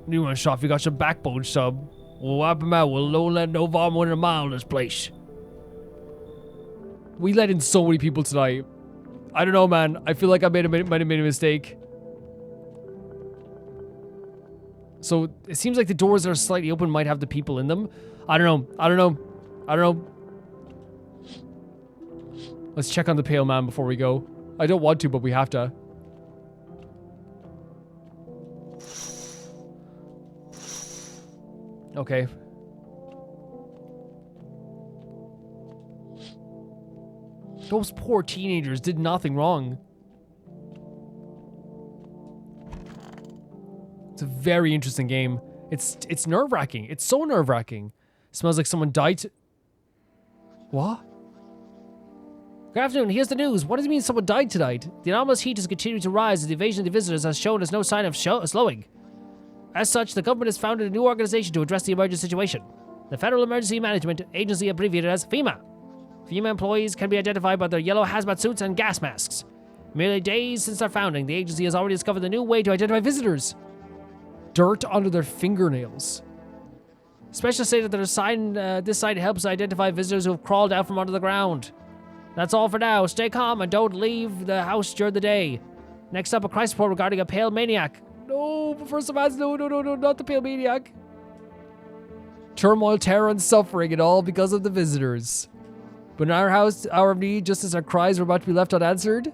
New one, Soft, you got some backbone, sub. We'll wipe him out. We'll don't let no varmint within a mile in this place. We let in so many people tonight. I don't know, man. I feel like I might have made a mistake. So, it seems like the doors that are slightly open might have the people in them. I don't know. Let's check on the pale man before we go. I don't want to, but we have to. Okay. Those poor teenagers did nothing wrong. It's a very interesting game. It's nerve-wracking. It's so nerve-wracking. Smells like someone died. What? Good afternoon, here's the news. What does it mean someone died tonight? The anomalous heat is continuing to rise as the invasion of the visitors has shown us no sign of slowing. As such, the government has founded a new organization to address the emergency situation. The Federal Emergency Management Agency, abbreviated as FEMA. FEMA employees can be identified by their yellow hazmat suits and gas masks. Merely days since their founding, the agency has already discovered a new way to identify visitors. Dirt under their fingernails. Specialists say that this site helps identify visitors who have crawled out from under the ground. That's all for now. Stay calm and don't leave the house during the day. Next up, a crisis report regarding a pale maniac. No, Professor Vance, no, not the pale maniac. Turmoil, terror, and suffering, and all because of the visitors. But in our house, hour of need, just as our cries were about to be left unanswered,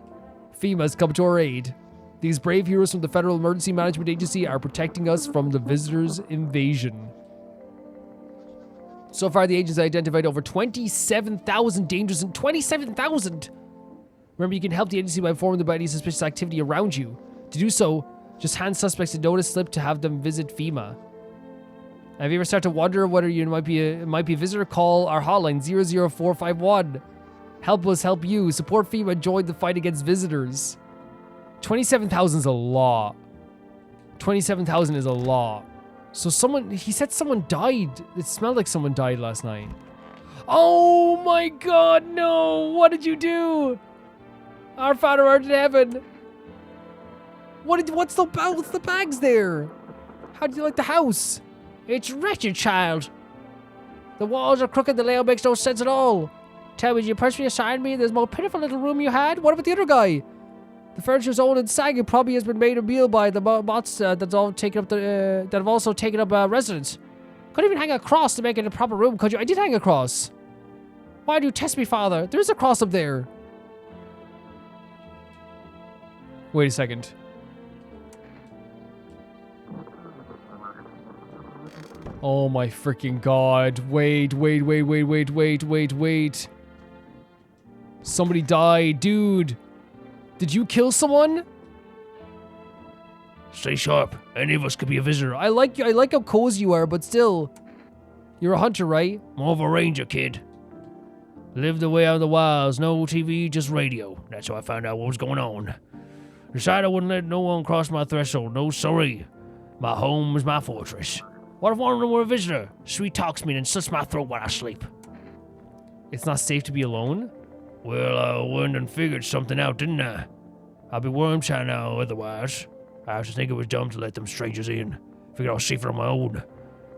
FEMA's come to our aid. These brave heroes from the Federal Emergency Management Agency are protecting us from the visitors' invasion. So far, the agency identified over 27,000 dangers and 27,000! Remember, you can help the agency by informing them about any suspicious activity around you. To do so, just hand suspects a notice slip to have them visit FEMA. Have you ever started to wonder whether you might be a visitor? Call our hotline 00451. Help us help you. Support FEMA. Join the fight against visitors. 27,000 is a lot. 27,000 is a lot. So he said someone died. It smelled like someone died last night. Oh my God, no. What did you do? Our Father art in heaven. What's the bags there? How do you like the house? It's wretched, child. The walls are crooked, the layout makes no sense at all. Tell me, did you personally assign me this more pitiful little room you had? What about the other guy? The furniture's old and sagging, probably has been made a meal by the moths that have also taken up residence. Couldn't even hang a cross to make it a proper room, could you? I did hang a cross. Why do you test me, Father? There's a cross up there. Wait a second. Oh my freaking God. Wait. Somebody died, dude. Did you kill someone? Stay sharp. Any of us could be a visitor. I like you. I like how cozy you are, but still. You're a hunter, right? More of a ranger, kid. Lived away out in the wilds. No TV, just radio. That's how I found out what was going on. Decided I wouldn't let no one cross my threshold. No, sorry. My home is my fortress. What if one of them were a visitor? Sweet talks me and slits my throat while I sleep. It's not safe to be alone? Well, I went and figured something out, didn't I? I'll be worm shy now otherwise. I used to think it was dumb to let them strangers in. Figured I was safer on my own.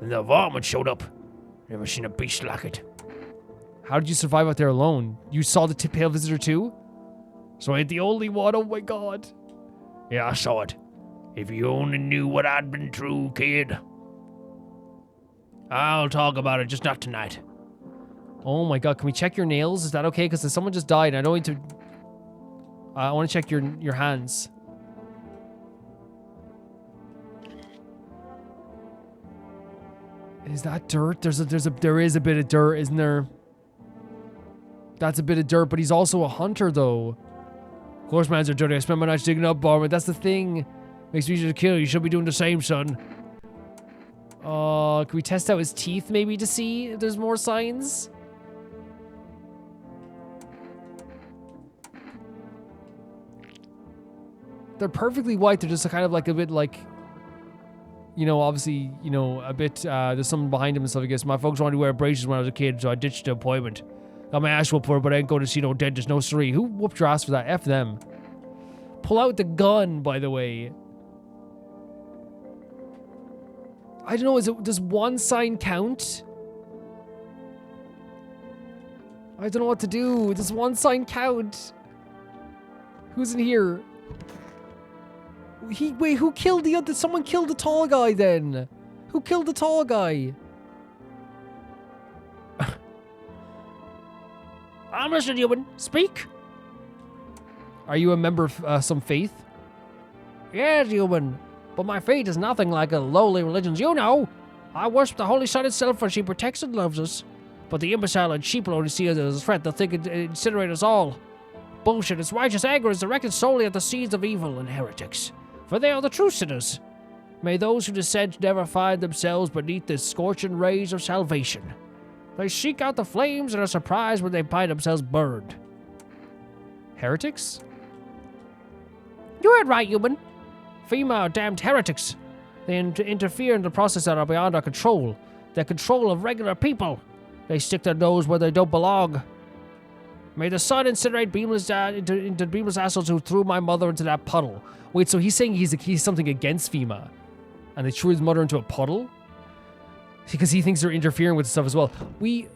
Then the varmint showed up. Never seen a beast like it. How did you survive out there alone? You saw the pale visitor too? So I ain't the only one, oh my God. Yeah, I saw it. If you only knew what I'd been through, kid. I'll talk about it, just not tonight. Oh my God, can we check your nails? Is that okay? Because someone just died and I don't need to... I want to check your hands. Is that dirt? There is a bit of dirt, isn't there? That's a bit of dirt, but he's also a hunter, though. Of course, mans are dirty. I spend my nights digging up, Barman. That's the thing. Makes me easier to kill. You should be doing the same, son. Can we test out his teeth, maybe, to see if there's more signs? They're perfectly white. They're just kind of like a bit like, you know, obviously, you know, a bit, there's something behind him and stuff, I guess. My folks wanted to wear braces when I was a kid, so I ditched the appointment. Got my ass whooped for it, but I ain't going to see no dentist, no siree. Who whooped your ass for that? F them. Pull out the gun, by the way. I don't know, does one sign count? I don't know what to do. Does one sign count? Who's in here? Wait, who killed the other? Someone killed the tall guy then. Who killed the tall guy? I'm listening, human. Speak. Are you a member of some faith? Yes, human. But my faith is nothing like a lowly religion's, you know. I worship the Holy Sun itself, for she protects and loves us. But the imbecile and sheep only see us as a threat. They'll think it incinerate us all. Bullshit. Its righteous anger is directed solely at the seeds of evil and heretics, for they are the true sinners. May those who dissent never find themselves beneath the scorching rays of salvation. They seek out the flames and are surprised when they find themselves burned. Heretics? You heard right, human. FEMA are damned heretics. They interfere in the process that are beyond our control. The control of regular people. They stick their nose where they don't belong. May the sun incinerate into beamless assholes who threw my mother into that puddle. Wait, so he's saying he's something against FEMA, and they threw his mother into a puddle? Because he thinks they're interfering with stuff as well. We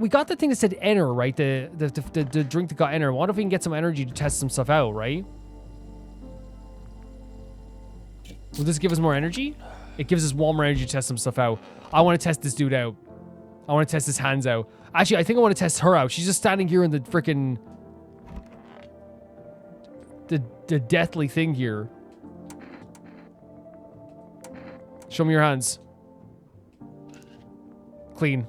got the thing that said enter, right? The drink that got enter. What if we can get some energy to test some stuff out, right? Will this give us more energy? It gives us one more energy to test some stuff out. I want to test this dude out. I want to test his hands out. Actually, I think I want to test her out. She's just standing here in the freaking... The deathly thing here. Show me your hands. Clean.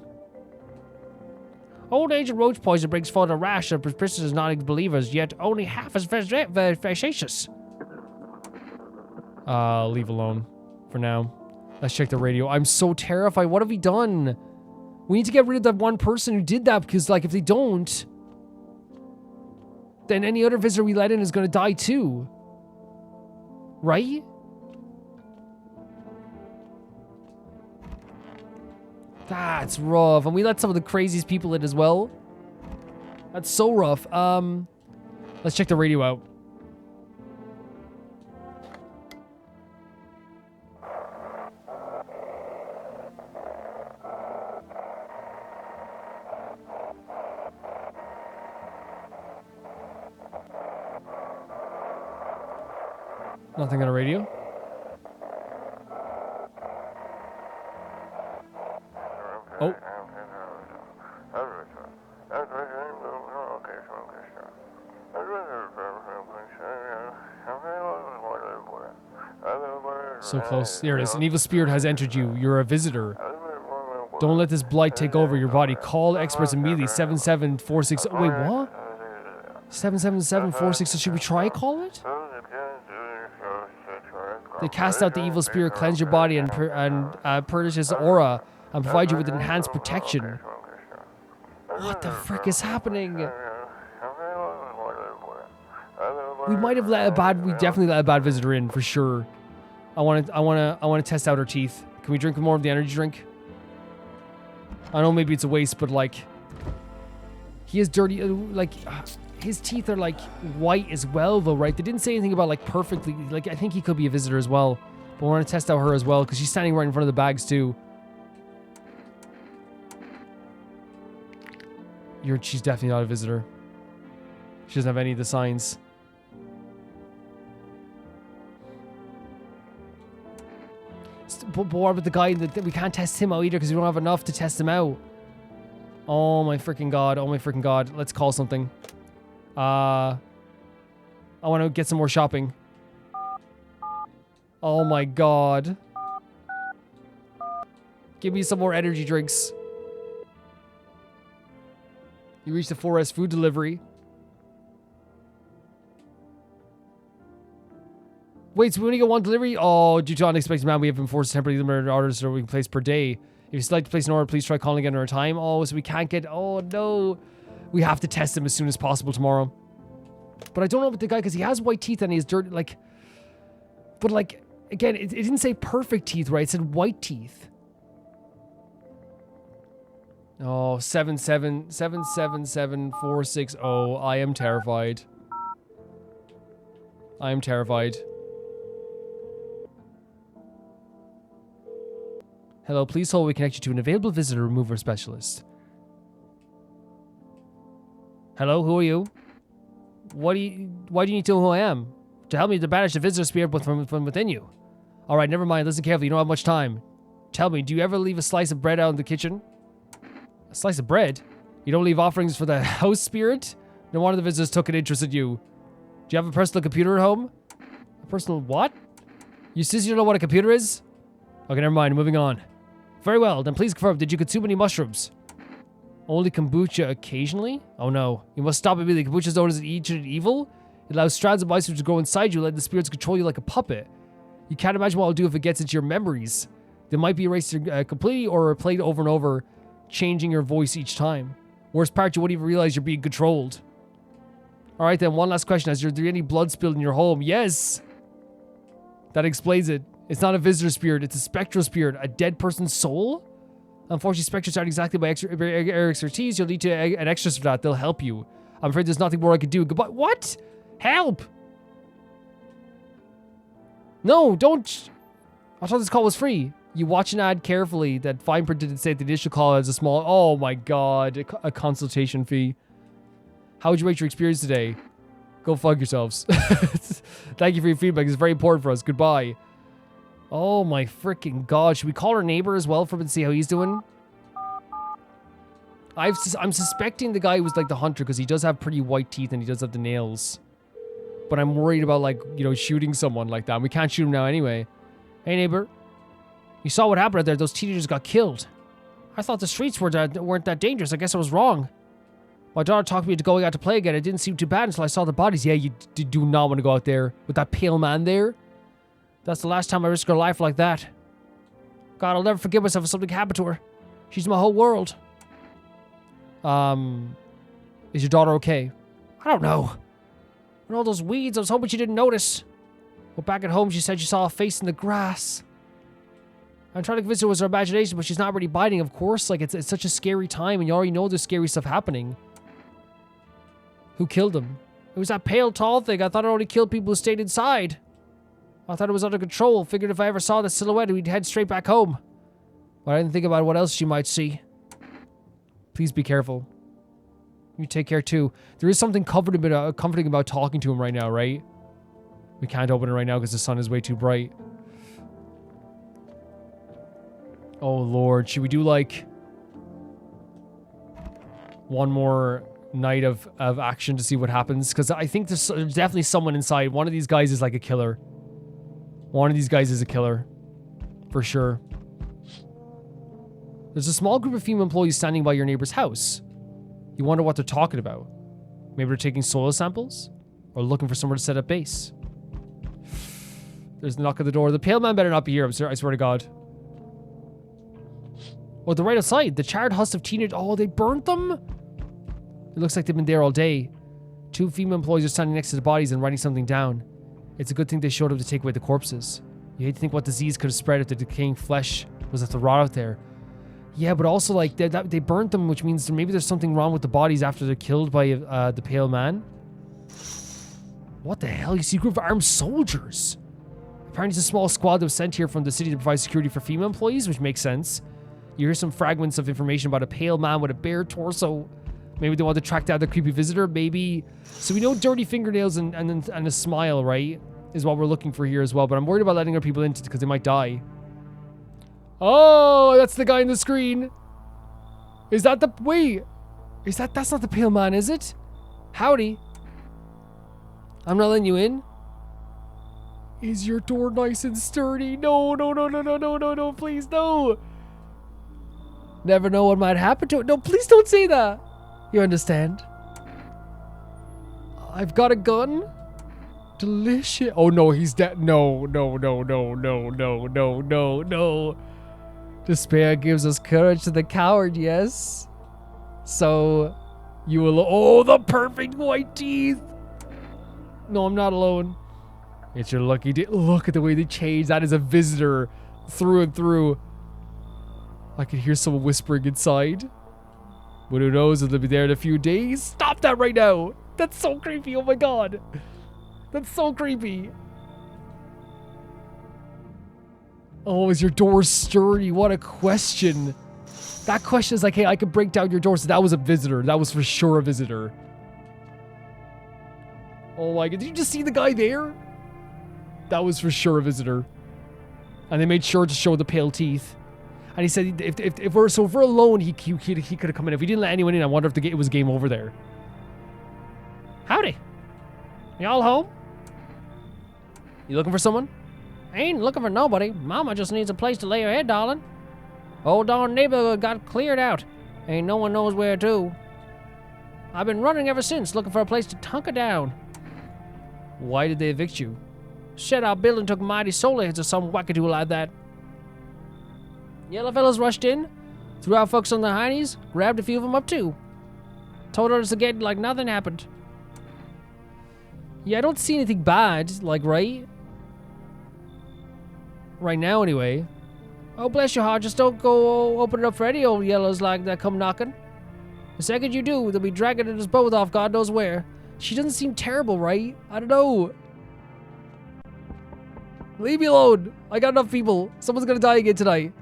Old age and roach poison brings forth a rash of persistent non-believers, yet only half as vexatious. Leave alone for now. Let's check the radio. I'm so terrified. What have we done? We need to get rid of that one person who did that, because, like, if they don't, then any other visitor we let in is going to die too. Right? That's rough. And we let some of the craziest people in as well. That's so rough. Let's check the radio out. Nothing on the radio. Oh. So close. There it is. An evil spirit has entered you. You're a visitor. Don't let this blight take over your body. Call experts immediately. 7746. Wait, what? 77746. Should we try call it? They cast out the evil spirit, cleanse your body, and purge his aura, and provide you with enhanced protection. What the frick is happening? We might have we definitely let a bad visitor in for sure. I want to test out her teeth. Can we drink more of the energy drink? I know maybe it's a waste, but like, he is dirty. Like, his teeth are like white as well, though, right? They didn't say anything about like perfectly. Like, I think he could be a visitor as well. But we're gonna test out her as well because she's standing right in front of the bags too. She's definitely not a visitor. She doesn't have any of the signs. But what about the guy that we can't test him out either because we don't have enough to test him out? Oh my freaking god! Oh my freaking god! Let's call something. I want to get some more shopping. Oh my god! Give me some more energy drinks. You reached the 4S food delivery. Wait, so we only get one delivery? Oh, due to unexpected demand, we have been forced to temporarily limit our orders so we can place per day. If you select to place an order, please try calling again another time. Oh, so we can't get... Oh, no. We have to test him as soon as possible tomorrow. But I don't know about the guy because he has white teeth and he has dirty, like... But, like, again, it didn't say perfect teeth, right? It said white teeth. Oh, 7777460. I am terrified. I am terrified. Hello, please hold. We connect you to an available visitor remover specialist. Hello, who are you? Why do you need to know who I am? To help me to banish the visitor spirit from within you. Alright, never mind. Listen carefully. You don't have much time. Tell me, do you ever leave a slice of bread out in the kitchen? A slice of bread? You don't leave offerings for the house spirit? No wonder the visitors took an interest in you. Do you have a personal computer at home? A personal what? You seriously don't know what a computer is? Okay, never mind. Moving on. Very well, then please confirm, did you consume any mushrooms? Only kombucha occasionally? Oh no. You must stop immediately. Kombucha is known as ancient evil. It allows strands of mushrooms to grow inside you, letting the spirits control you like a puppet. You can't imagine what it'll do if it gets into your memories. They might be erased completely or replayed over and over, changing your voice each time. Worst part, you won't even realize you're being controlled. Alright then, one last question. Is there any blood spilled in your home? Yes! That explains it. It's not a visitor spirit, it's a spectral spirit. A dead person's soul? Unfortunately, specters aren't exactly my expertise. You'll need an extra for that. They'll help you. I'm afraid there's nothing more I can do. Goodbye. What? Help! No, don't. I thought this call was free. You watch an ad carefully. That fine print didn't say the initial call as a small... Oh my god. A consultation fee. How would you rate your experience today? Go fuck yourselves. Thank you for your feedback. It's very important for us. Goodbye. Oh my freaking god. Should we call our neighbor as well for him to see how he's doing? I'm suspecting the guy was like the hunter because he does have pretty white teeth and he does have the nails. But I'm worried about, like, you know, shooting someone like that. We can't shoot him now anyway. Hey, neighbor. You saw what happened out there. Those teenagers got killed. I thought the streets weren't that dangerous. I guess I was wrong. My daughter talked me into going out to play again. It didn't seem too bad until I saw the bodies. Yeah, you do not want to go out there with that pale man there. That's the last time I risked her life like that. God, I'll never forgive myself if something happened to her. She's my whole world. Is your daughter okay? I don't know. And all those weeds, I was hoping she didn't notice. But back at home, she said she saw a face in the grass. I'm trying to convince her it was her imagination, but she's not really biting, of course. Like, it's such a scary time, and you already know there's scary stuff happening. Who killed him? It was that pale, tall thing. I thought it only killed people who stayed inside. I thought it was under control. Figured if I ever saw the silhouette, we'd head straight back home. But I didn't think about what else she might see. Please be careful. You take care too. There is something comforting about talking to him right now, right? We can't open it right now because the sun is way too bright. Oh lord, should we do like one more night of action to see what happens? Because I think there's definitely someone inside. One of these guys is like a killer. One of these guys is a killer. For sure. There's a small group of female employees standing by your neighbor's house. You wonder what they're talking about. Maybe they're taking soil samples? Or looking for somewhere to set up base. There's a knock at the door. The pale man better not be here, I swear to God. Oh, they're right outside. The charred husk of teenage... Oh, they burnt them? It looks like they've been there all day. Two female employees are standing next to the bodies and writing something down. It's a good thing they showed up to take away the corpses. You hate to think what disease could have spread if the decaying flesh was left to rot out there. Yeah, but also, like, they burnt them, which means maybe there's something wrong with the bodies after they're killed by the pale man. What the hell? You see a group of armed soldiers. Apparently it's a small squad that was sent here from the city to provide security for female employees, which makes sense. You hear some fragments of information about a pale man with a bare torso. Maybe they want to track down the creepy visitor, maybe. So we know dirty fingernails and a smile, right? Is what we're looking for here as well. But I'm worried about letting our people in because they might die. Oh, that's the guy on the screen. Is that the... Wait. Is that... That's not the pale man, is it? Howdy. I'm not letting you in. Is your door nice and sturdy? No, no, no, no, no, no, no, no, please, no. Never know what might happen to it. No, please don't say that. You understand? I've got a gun. Delicious. Oh no, he's dead. No. Despair gives us courage to the coward, yes? So, you will. Oh, the perfect white teeth. No, I'm not alone. It's your lucky day. Look at the way they changed. That is a visitor through and through. I can hear someone whispering inside. But who knows if they'll be there in a few days? Stop that right now. That's so creepy. Oh my god. That's so creepy. Oh, is your door sturdy? What a question. That question is like, hey, I could break down your door. So that was a visitor. That was for sure a visitor. Oh my god. Did you just see the guy there? That was for sure a visitor. And they made sure to show the pale teeth. And he said if we're alone, he could have come in. If we didn't let anyone in, I wonder if it was game over there. Howdy. Y'all home? You looking for someone? Ain't looking for nobody. Mama just needs a place to lay her head, darling. Old darn neighborhood got cleared out. Ain't no one knows where to. I've been running ever since, looking for a place to hunker down. Why did they evict you? Said our building took mighty solar hits or some wackadoo like that. Yellow fellas rushed in, threw out folks on the heinies, grabbed a few of them up too. Told us to get like nothing happened. Yeah, I don't see anything bad, like, right? Right now, anyway. Oh, bless your heart, just don't go open it up for any old yellows like that come knocking. The second you do, they'll be dragging us both off God knows where. She doesn't seem terrible, right? I don't know. Leave me alone. I got enough people. Someone's gonna die again tonight.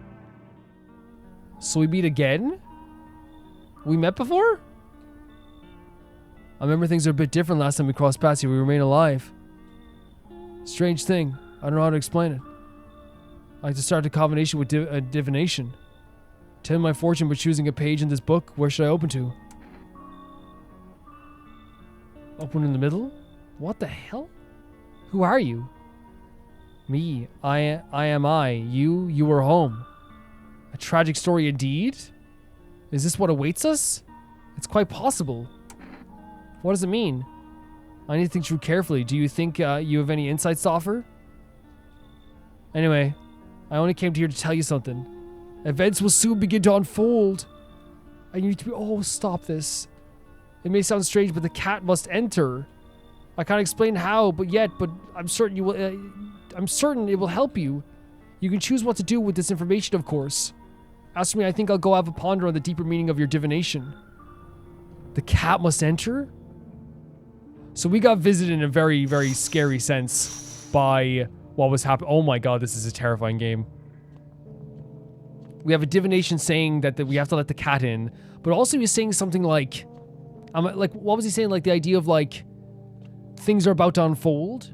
So we meet again? We met before? I remember things are a bit different last time we crossed paths here. We remain alive. Strange thing. I don't know how to explain it. I like to start a combination with divination. Tell my fortune by choosing a page in this book. Where should I open to? Open in the middle? What the hell? Who are you? Me. I am I. You are home. A tragic story indeed? Is this what awaits us? It's quite possible. What does it mean? I need to think through carefully. Do you think you have any insights to offer? Anyway, I only came here to tell you something. Events will soon begin to unfold. I need to be... Oh, stop this. It may sound strange, but the cat must enter. I can't explain how, but I'm certain you will... I'm certain it will help you. You can choose what to do with this information, of course. As for me, I think I'll go have a ponder on the deeper meaning of your divination. The cat must enter? So we got visited in a very, very scary sense by what was happening. Oh my god, this is a terrifying game. We have a divination saying that we have to let the cat in, but also he's saying something like, what was he saying? Like the idea of like, things are about to unfold.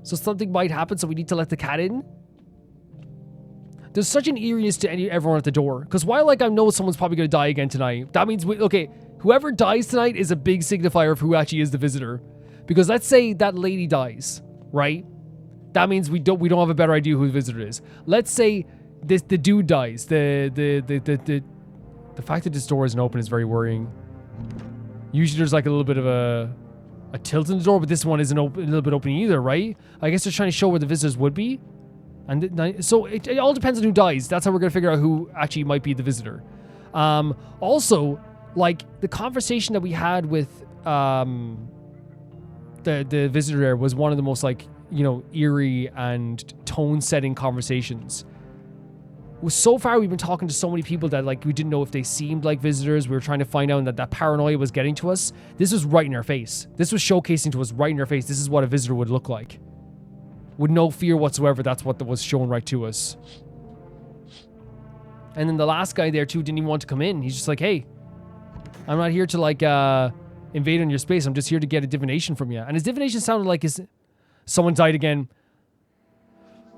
So something might happen, so we need to let the cat in. There's such an eeriness to everyone at the door. Because while like I know someone's probably going to die again tonight, that means, okay, whoever dies tonight is a big signifier of who actually is the visitor. Because let's say that lady dies, right? That means we don't have a better idea who the visitor is. Let's say the dude dies. The fact that this door isn't open is very worrying. Usually there's like a little bit of a tilt in the door, but this one isn't a little bit open either, right? I guess they're trying to show where the visitors would be. And so it all depends on who dies. That's how we're going to figure out who actually might be the visitor. Also, like the conversation that we had with the visitor there was one of the most like, you know, eerie and tone-setting conversations. So far, we've been talking to so many people that like we didn't know if they seemed like visitors. We were trying to find out that paranoia was getting to us. This was right in our face. This was showcasing to us right in our face. This is what a visitor would look like. With no fear whatsoever, that's what was shown right to us. And then the last guy there too didn't even want to come in. He's just like, hey, I'm not here to like invade on your space. I'm just here to get a divination from you. And his divination sounded like someone died again.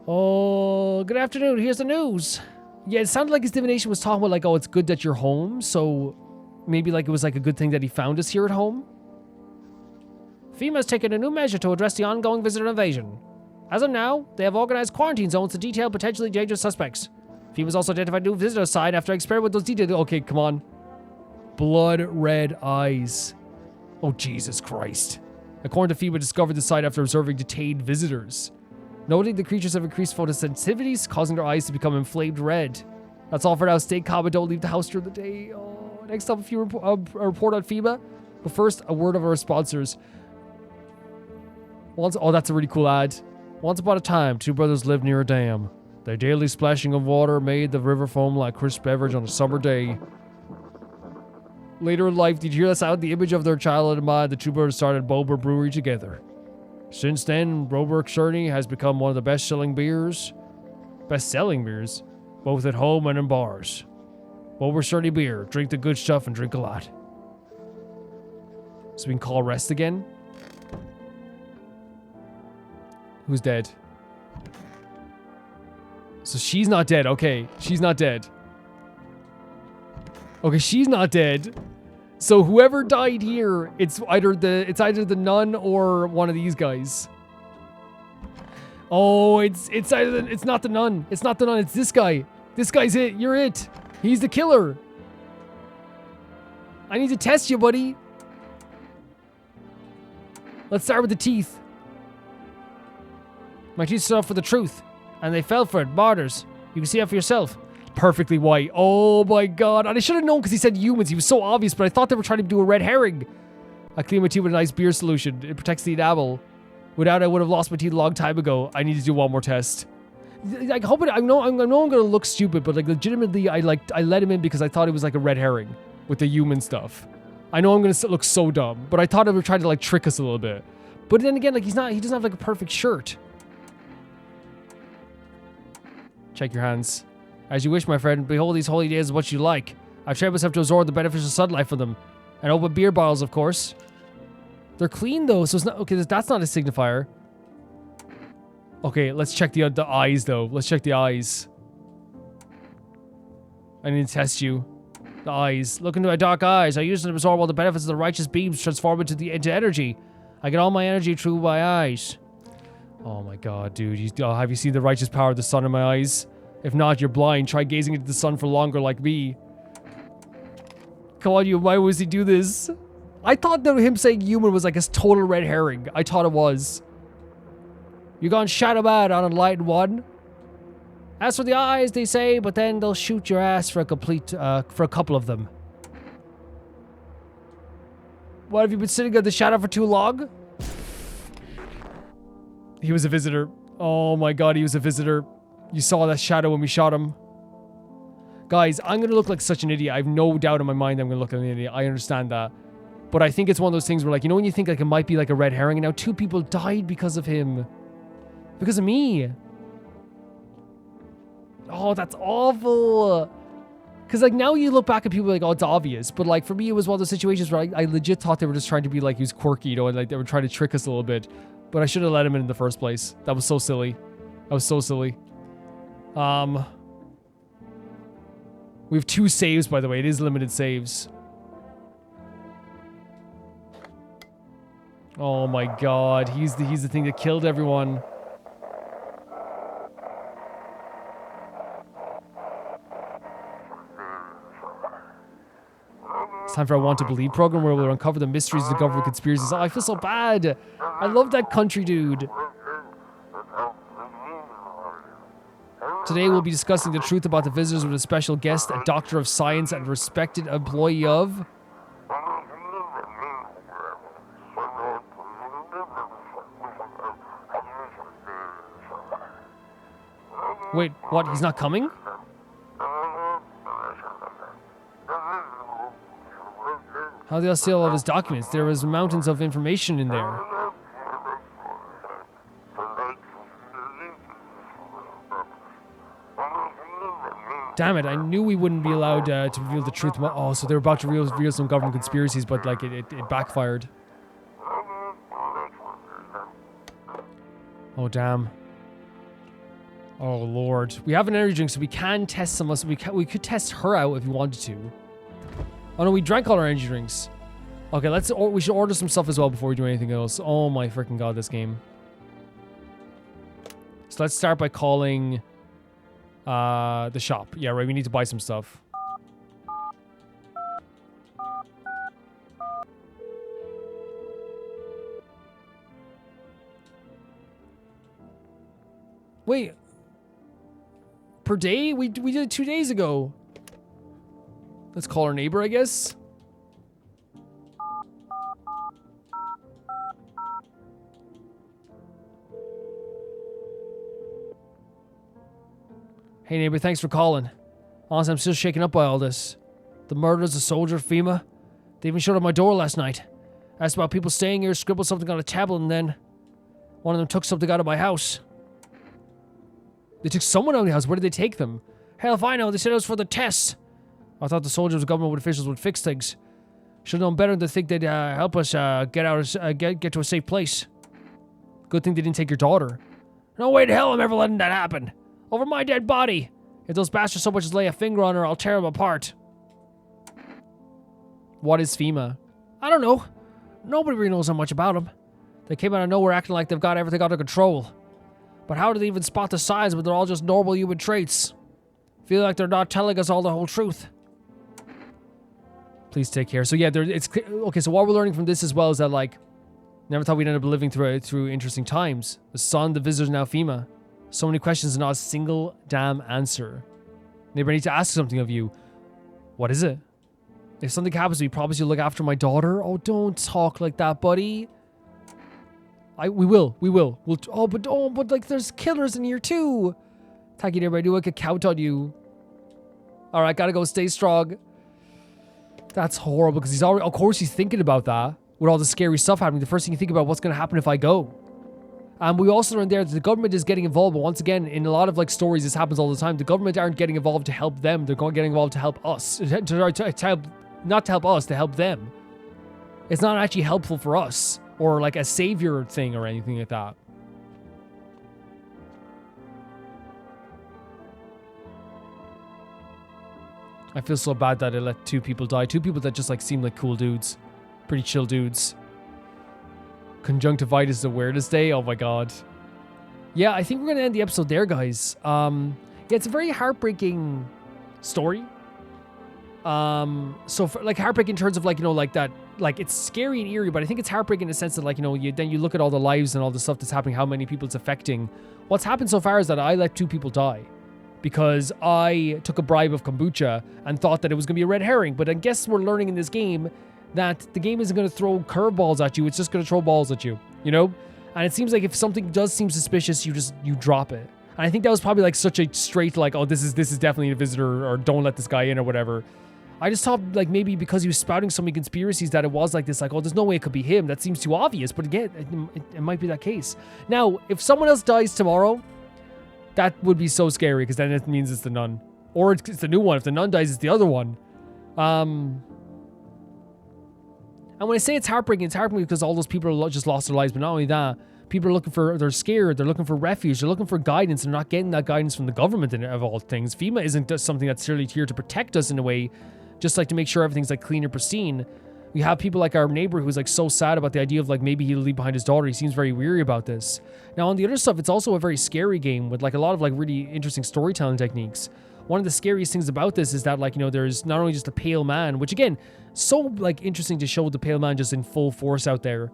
Oh, good afternoon. Here's the news. Yeah, it sounded like his divination was talking about like, oh, it's good that you're home. So maybe like it was like a good thing that he found us here at home. FEMA's taken a new measure to address the ongoing visitor invasion. As of now, they have organized quarantine zones to detail potentially dangerous suspects. FEMA's also identified a new visitor site after experimenting with those details. Okay, come on. blood red eyes. Oh, Jesus Christ. According to FEMA, discovered the site after observing detained visitors. Noting the creatures have increased photosensitivities, causing their eyes to become inflamed red. That's all for now. Stay calm and don't leave the house during the day. Oh, next up, a report on FEMA. But first, a word of our sponsors. Oh, that's a really cool ad. Once upon a time, two brothers lived near a dam. Their daily splashing of water made the river foam like crisp beverage on a summer day. Later in life, did you hear that sound? The image of their childhood in mind, the two brothers started Bober Brewery together. Since then, Robert Shirley has become one of the best-selling beers, both at home and in bars. Bober Shirley beer. Drink the good stuff and drink a lot. So we can call rest again. Who's dead? So she's not dead. Okay, she's not dead. Okay, she's not dead. So whoever died here, it's either the nun or one of these guys. Oh, it's not the nun. It's not the nun. It's this guy. This guy's it. You're it. He's the killer. I need to test you, buddy. Let's start with the teeth. My teeth stood up for the truth, and they fell for it. Martyrs. You can see that for yourself. Perfectly white. Oh my god. And I should have known because he said humans. He was so obvious, but I thought they were trying to do a red herring. I clean my teeth with a nice beer solution. It protects the enamel. Without it, I would have lost my teeth a long time ago. I need to do one more test. Like, I know I'm gonna look stupid, but like legitimately, I let him in because I thought it was like a red herring with the human stuff. I know I'm gonna look so dumb, but I thought they were trying to like trick us a little bit. But then again, like he doesn't have like a perfect shirt. Check your hands. As you wish, my friend. Behold, these holy days is what you like. I've trained myself to absorb the beneficial sunlight from them. And open beer bottles, of course. They're clean, though, so it's not... Okay, that's not a signifier. Okay, let's check the eyes, though. Let's check the eyes. I need to test you. The eyes. Look into my dark eyes. I use them to absorb all the benefits of the righteous beams transform into energy. I get all my energy through my eyes. Oh my god, dude. Have you seen the righteous power of the sun in my eyes? If not, you're blind. Try gazing into the sun for longer like me. Come on, you. Why was he do this? I thought that him saying human was like a total red herring. I thought it was. You gone shadow mad on Enlightened One? As for the eyes, they say, but then they'll shoot your ass for a couple of them. What, have you been sitting in the shadow for too long? He was a visitor. Oh my god, he was a visitor. You saw that shadow when we shot him. Guys, I'm going to look like such an idiot. I have no doubt in my mind I'm going to look like an idiot. I understand that. But I think it's one of those things where, like, you know when you think like it might be like a red herring and now 2 people died because of him. Because of me. Oh, that's awful. Because, like, now you look back at people like, oh, it's obvious. But, like, for me, it was one of those situations where I legit thought they were just trying to be like, he was quirky, you know, and like they were trying to trick us a little bit. But I should have let him in the first place. That was so silly. That was so silly. We have 2 saves, by the way. It is limited saves. Oh my god. He's the thing that killed everyone. It's time for our Want to Believe program where we'll uncover the mysteries of the government conspiracies. Oh, I feel so bad. I love that country dude. Today we'll be discussing the truth about the visitors with a special guest, a doctor of science and respected employee of... Wait, what? He's not coming? How did they steal all of his documents? There was mountains of information in there. Damn it, I knew we wouldn't be allowed to reveal the truth. Oh, so they're about to reveal some government conspiracies, but like it backfired. Oh, damn. Oh, Lord. We have an energy drink, so we can test some... We could test her out if we wanted to. Oh, no, we drank all our energy drinks. Okay, we should order some stuff as well before we do anything else. Oh, my freaking god, this game. So let's start by calling... the shop. Yeah, right, we need to buy some stuff. Wait. Per day? We did it 2 days ago. Let's call our neighbor, I guess. Hey neighbor, thanks for calling. Honestly, I'm still shaken up by all this. The murders of soldier FEMA. They even showed up my door last night. Asked about people staying here, scribbled something on a tablet, and then one of them took something out of my house. They took someone out of the house. Where did they take them? Hell if I know. They said it was for the tests. I thought the soldiers, government officials would fix things. Should have known better than to think they'd help us get to a safe place. Good thing they didn't take your daughter. No way to hell I'm ever letting that happen. Over my dead body. If those bastards so much as lay a finger on her, I'll tear them apart. What is FEMA? I don't know. Nobody really knows how much about them. They came out of nowhere acting like they've got everything under control. But how do they even spot the signs when they're all just normal human traits? Feel like they're not telling us all the whole truth. Please take care. So yeah, okay, so what we're learning from this as well is that, like, never thought we'd end up living through interesting times. The sun, the visitors, now FEMA. So many questions and not a single damn answer. Neighbor, I need to ask something of you. What is it? If something happens to me, promise you'll look after my daughter? Oh, don't talk like that, buddy. We will. But like, there's killers in here too. Thank you, neighbor. I knew I could count on you. All right, gotta go. Stay strong. That's horrible because he's already, of course, he's thinking about that with all the scary stuff happening. The first thing you think about, what's going to happen if I go? We also learned there that the government is getting involved, but once again, in a lot of like stories, this happens all the time. The government aren't getting involved to help them. They're getting involved to help us. Not to help us, to help them. It's not actually helpful for us or like a savior thing or anything like that. I feel so bad that I let 2 people die. 2 people that just like seem like cool dudes. Pretty chill dudes. Conjunctivitis awareness day. Oh my god. Yeah, I think we're gonna end the episode there, guys. Yeah, it's a very heartbreaking story. So for, like, heartbreaking in terms of like, you know, like that, like it's scary and eerie, but I think it's heartbreaking in the sense that, like, you know, then you look at all the lives and all the stuff that's happening, how many people it's affecting. What's happened so far is that I let 2 people die because I took a bribe of kombucha and thought that it was gonna be a red herring. But I guess we're learning in this game that the game isn't going to throw curveballs at you. It's just going to throw balls at you, you know? And it seems like if something does seem suspicious, you drop it. And I think that was probably like such a straight, like, oh, this is definitely a visitor, or don't let this guy in or whatever. I just thought like maybe because he was spouting so many conspiracies that it was like this, like, oh, there's no way it could be him. That seems too obvious. But again, it might be that case. Now, if someone else dies tomorrow, that would be so scary because then it means it's the nun. Or it's the new one. If the nun dies, it's the other one. And when I say it's heartbreaking because all those people just lost their lives. But not only that, people are they're scared. They're looking for refuge. They're looking for guidance. They're not getting that guidance from the government of all things. FEMA isn't just something that's really here to protect us in a way, just like to make sure everything's like clean and pristine. We have people like our neighbor who's like so sad about the idea of like maybe he'll leave behind his daughter. He seems very weary about this. Now on the other stuff, it's also a very scary game with like a lot of like really interesting storytelling techniques. One of the scariest things about this is that, like, you know, there's not only just a pale man, which again, so like interesting to show the pale man just in full force out there,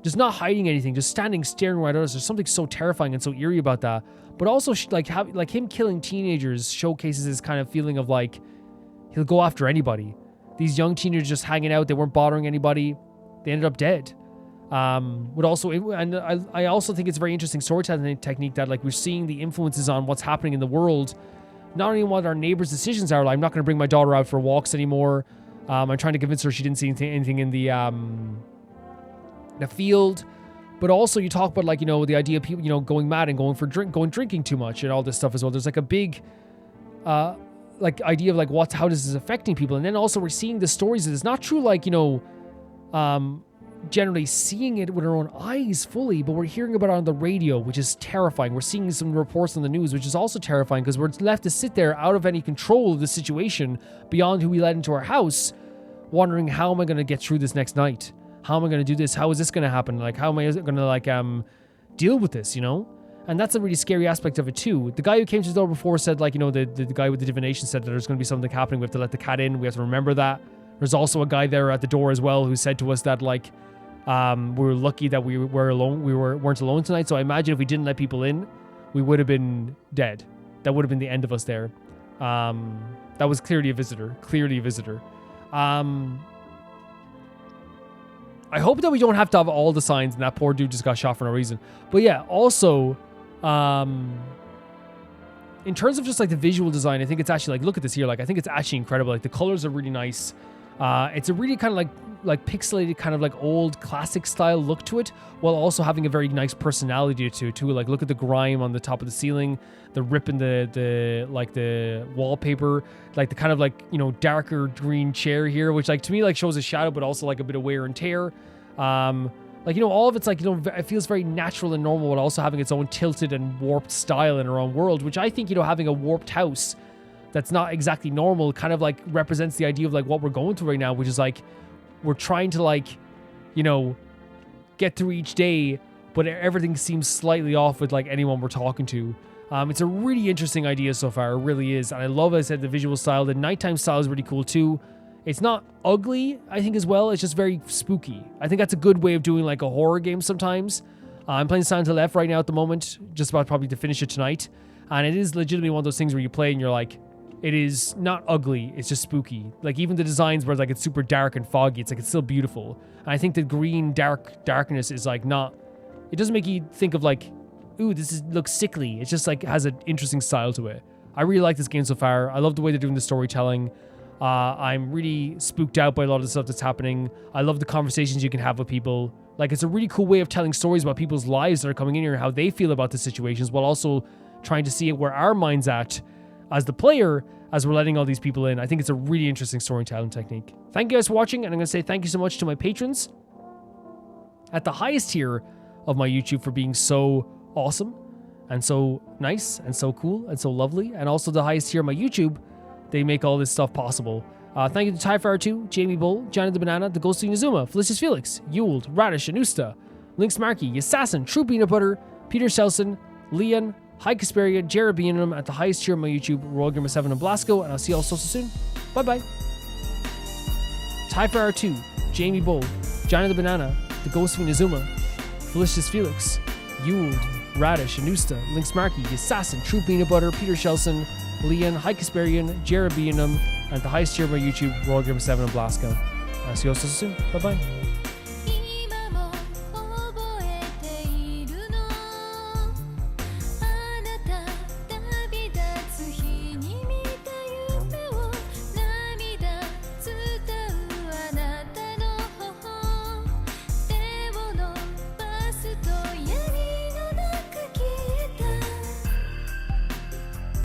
just not hiding anything, just standing staring right at us. There's something so terrifying and so eerie about that. But also like him killing teenagers showcases this kind of feeling of like he'll go after anybody. These young teenagers just hanging out, they weren't bothering anybody, they ended up dead. Would also, and I also think it's a very interesting storytelling technique that like we're seeing the influences on what's happening in the world. Not only what our neighbors' decisions are, like I'm not going to bring my daughter out for walks anymore. I'm trying to convince her she didn't see anything in the field. But also you talk about, like, you know, the idea of people, you know, going mad and going drinking too much and all this stuff as well. There's like a big like idea of like how this is affecting people. And then also we're seeing the stories that it's not true, like, you know, generally seeing it with our own eyes fully, but we're hearing about it on the radio, which is terrifying. We're seeing some reports on the news, which is also terrifying because we're left to sit there out of any control of the situation beyond who we let into our house, wondering how am I going to get through this next night? How am I going to do this? How is this going to happen? Like, how am I going to like deal with this, you know? And that's a really scary aspect of it too. The guy who came to the door before said, like, you know, the guy with the divination said that there's going to be something happening. We have to let the cat in. We have to remember that. There's also a guy there at the door as well who said to us that, like, we were lucky that we were alone. We weren't alone tonight. So I imagine if we didn't let people in, we would have been dead. That would have been the end of us there. That was clearly a visitor. Clearly a visitor. I hope that we don't have to have all the signs and that poor dude just got shot for no reason. But yeah, also, in terms of just like the visual design, I think it's actually like, look at this here. Like, I think it's actually incredible. Like the colors are really nice. It's a really kind of like pixelated kind of like old classic style look to it, while also having a very nice personality to it too. Like look at the grime on the top of the ceiling, the rip in the like the wallpaper, like the kind of like, you know, darker green chair here, which like to me like shows a shadow, but also like a bit of wear and tear. Like, you know, all of it's like, you know, it feels very natural and normal, but also having its own tilted and warped style in our own world, which I think, you know, having a warped house that's not exactly normal kind of like represents the idea of like what we're going through right now, which is like we're trying to like, you know, get through each day, but everything seems slightly off with like anyone we're talking to. It's a really interesting idea so far. It really is. And I love, as I said, the visual style. The nighttime style is really cool too. It's not ugly, I think, as well. It's just very spooky. I think that's a good way of doing like a horror game sometimes. I'm playing Silent Hill F right now at the moment, just about probably to finish it tonight. And it is legitimately one of those things where you play and you're like, it is not ugly, it's just spooky. Like even the designs where like it's super dark and foggy, it's like it's still beautiful. And I think the green darkness is like not, it doesn't make you think of like, ooh, looks sickly. It's just like has an interesting style to it. I really like this game so far. I love the way they're doing the storytelling. I'm really spooked out by a lot of the stuff that's happening. I love the conversations you can have with people. Like it's a really cool way of telling stories about people's lives that are coming in here and how they feel about the situations, while also trying to see where our mind's at as the player, as we're letting all these people in. I think it's a really interesting storytelling technique. Thank you guys for watching, and I'm going to say thank you so much to my patrons at the highest tier of my YouTube for being so awesome and so nice and so cool and so lovely, and also the highest tier of my YouTube. They make all this stuff possible. Thank you to Tyfire 2, Jamie Bull, Johnny the Banana, The Ghost of Inazuma, Felicius Felix, Yuld, Radish, Anusta, Lynx Markey, Assassin, True Peanut Butter, Peter Shelson, Leon, High Casperia, Jared Beanham at the highest tier of my YouTube, Royal Gamer 7 and Blasco, and I'll see you all so soon. Bye bye. Tyfire 2, Jamie Bull, Johnny the Banana, The Ghost of Inazuma, Felicius Felix, Yuld, Radish, Anusta, Lynx Markey, Assassin, True Peanut Butter, Peter Shelson, Leon, High Casperian, Jared Beanham, and at the highest tier of my YouTube, Royal Gamer 7 and Blasco. I'll see you all so soon. Bye bye.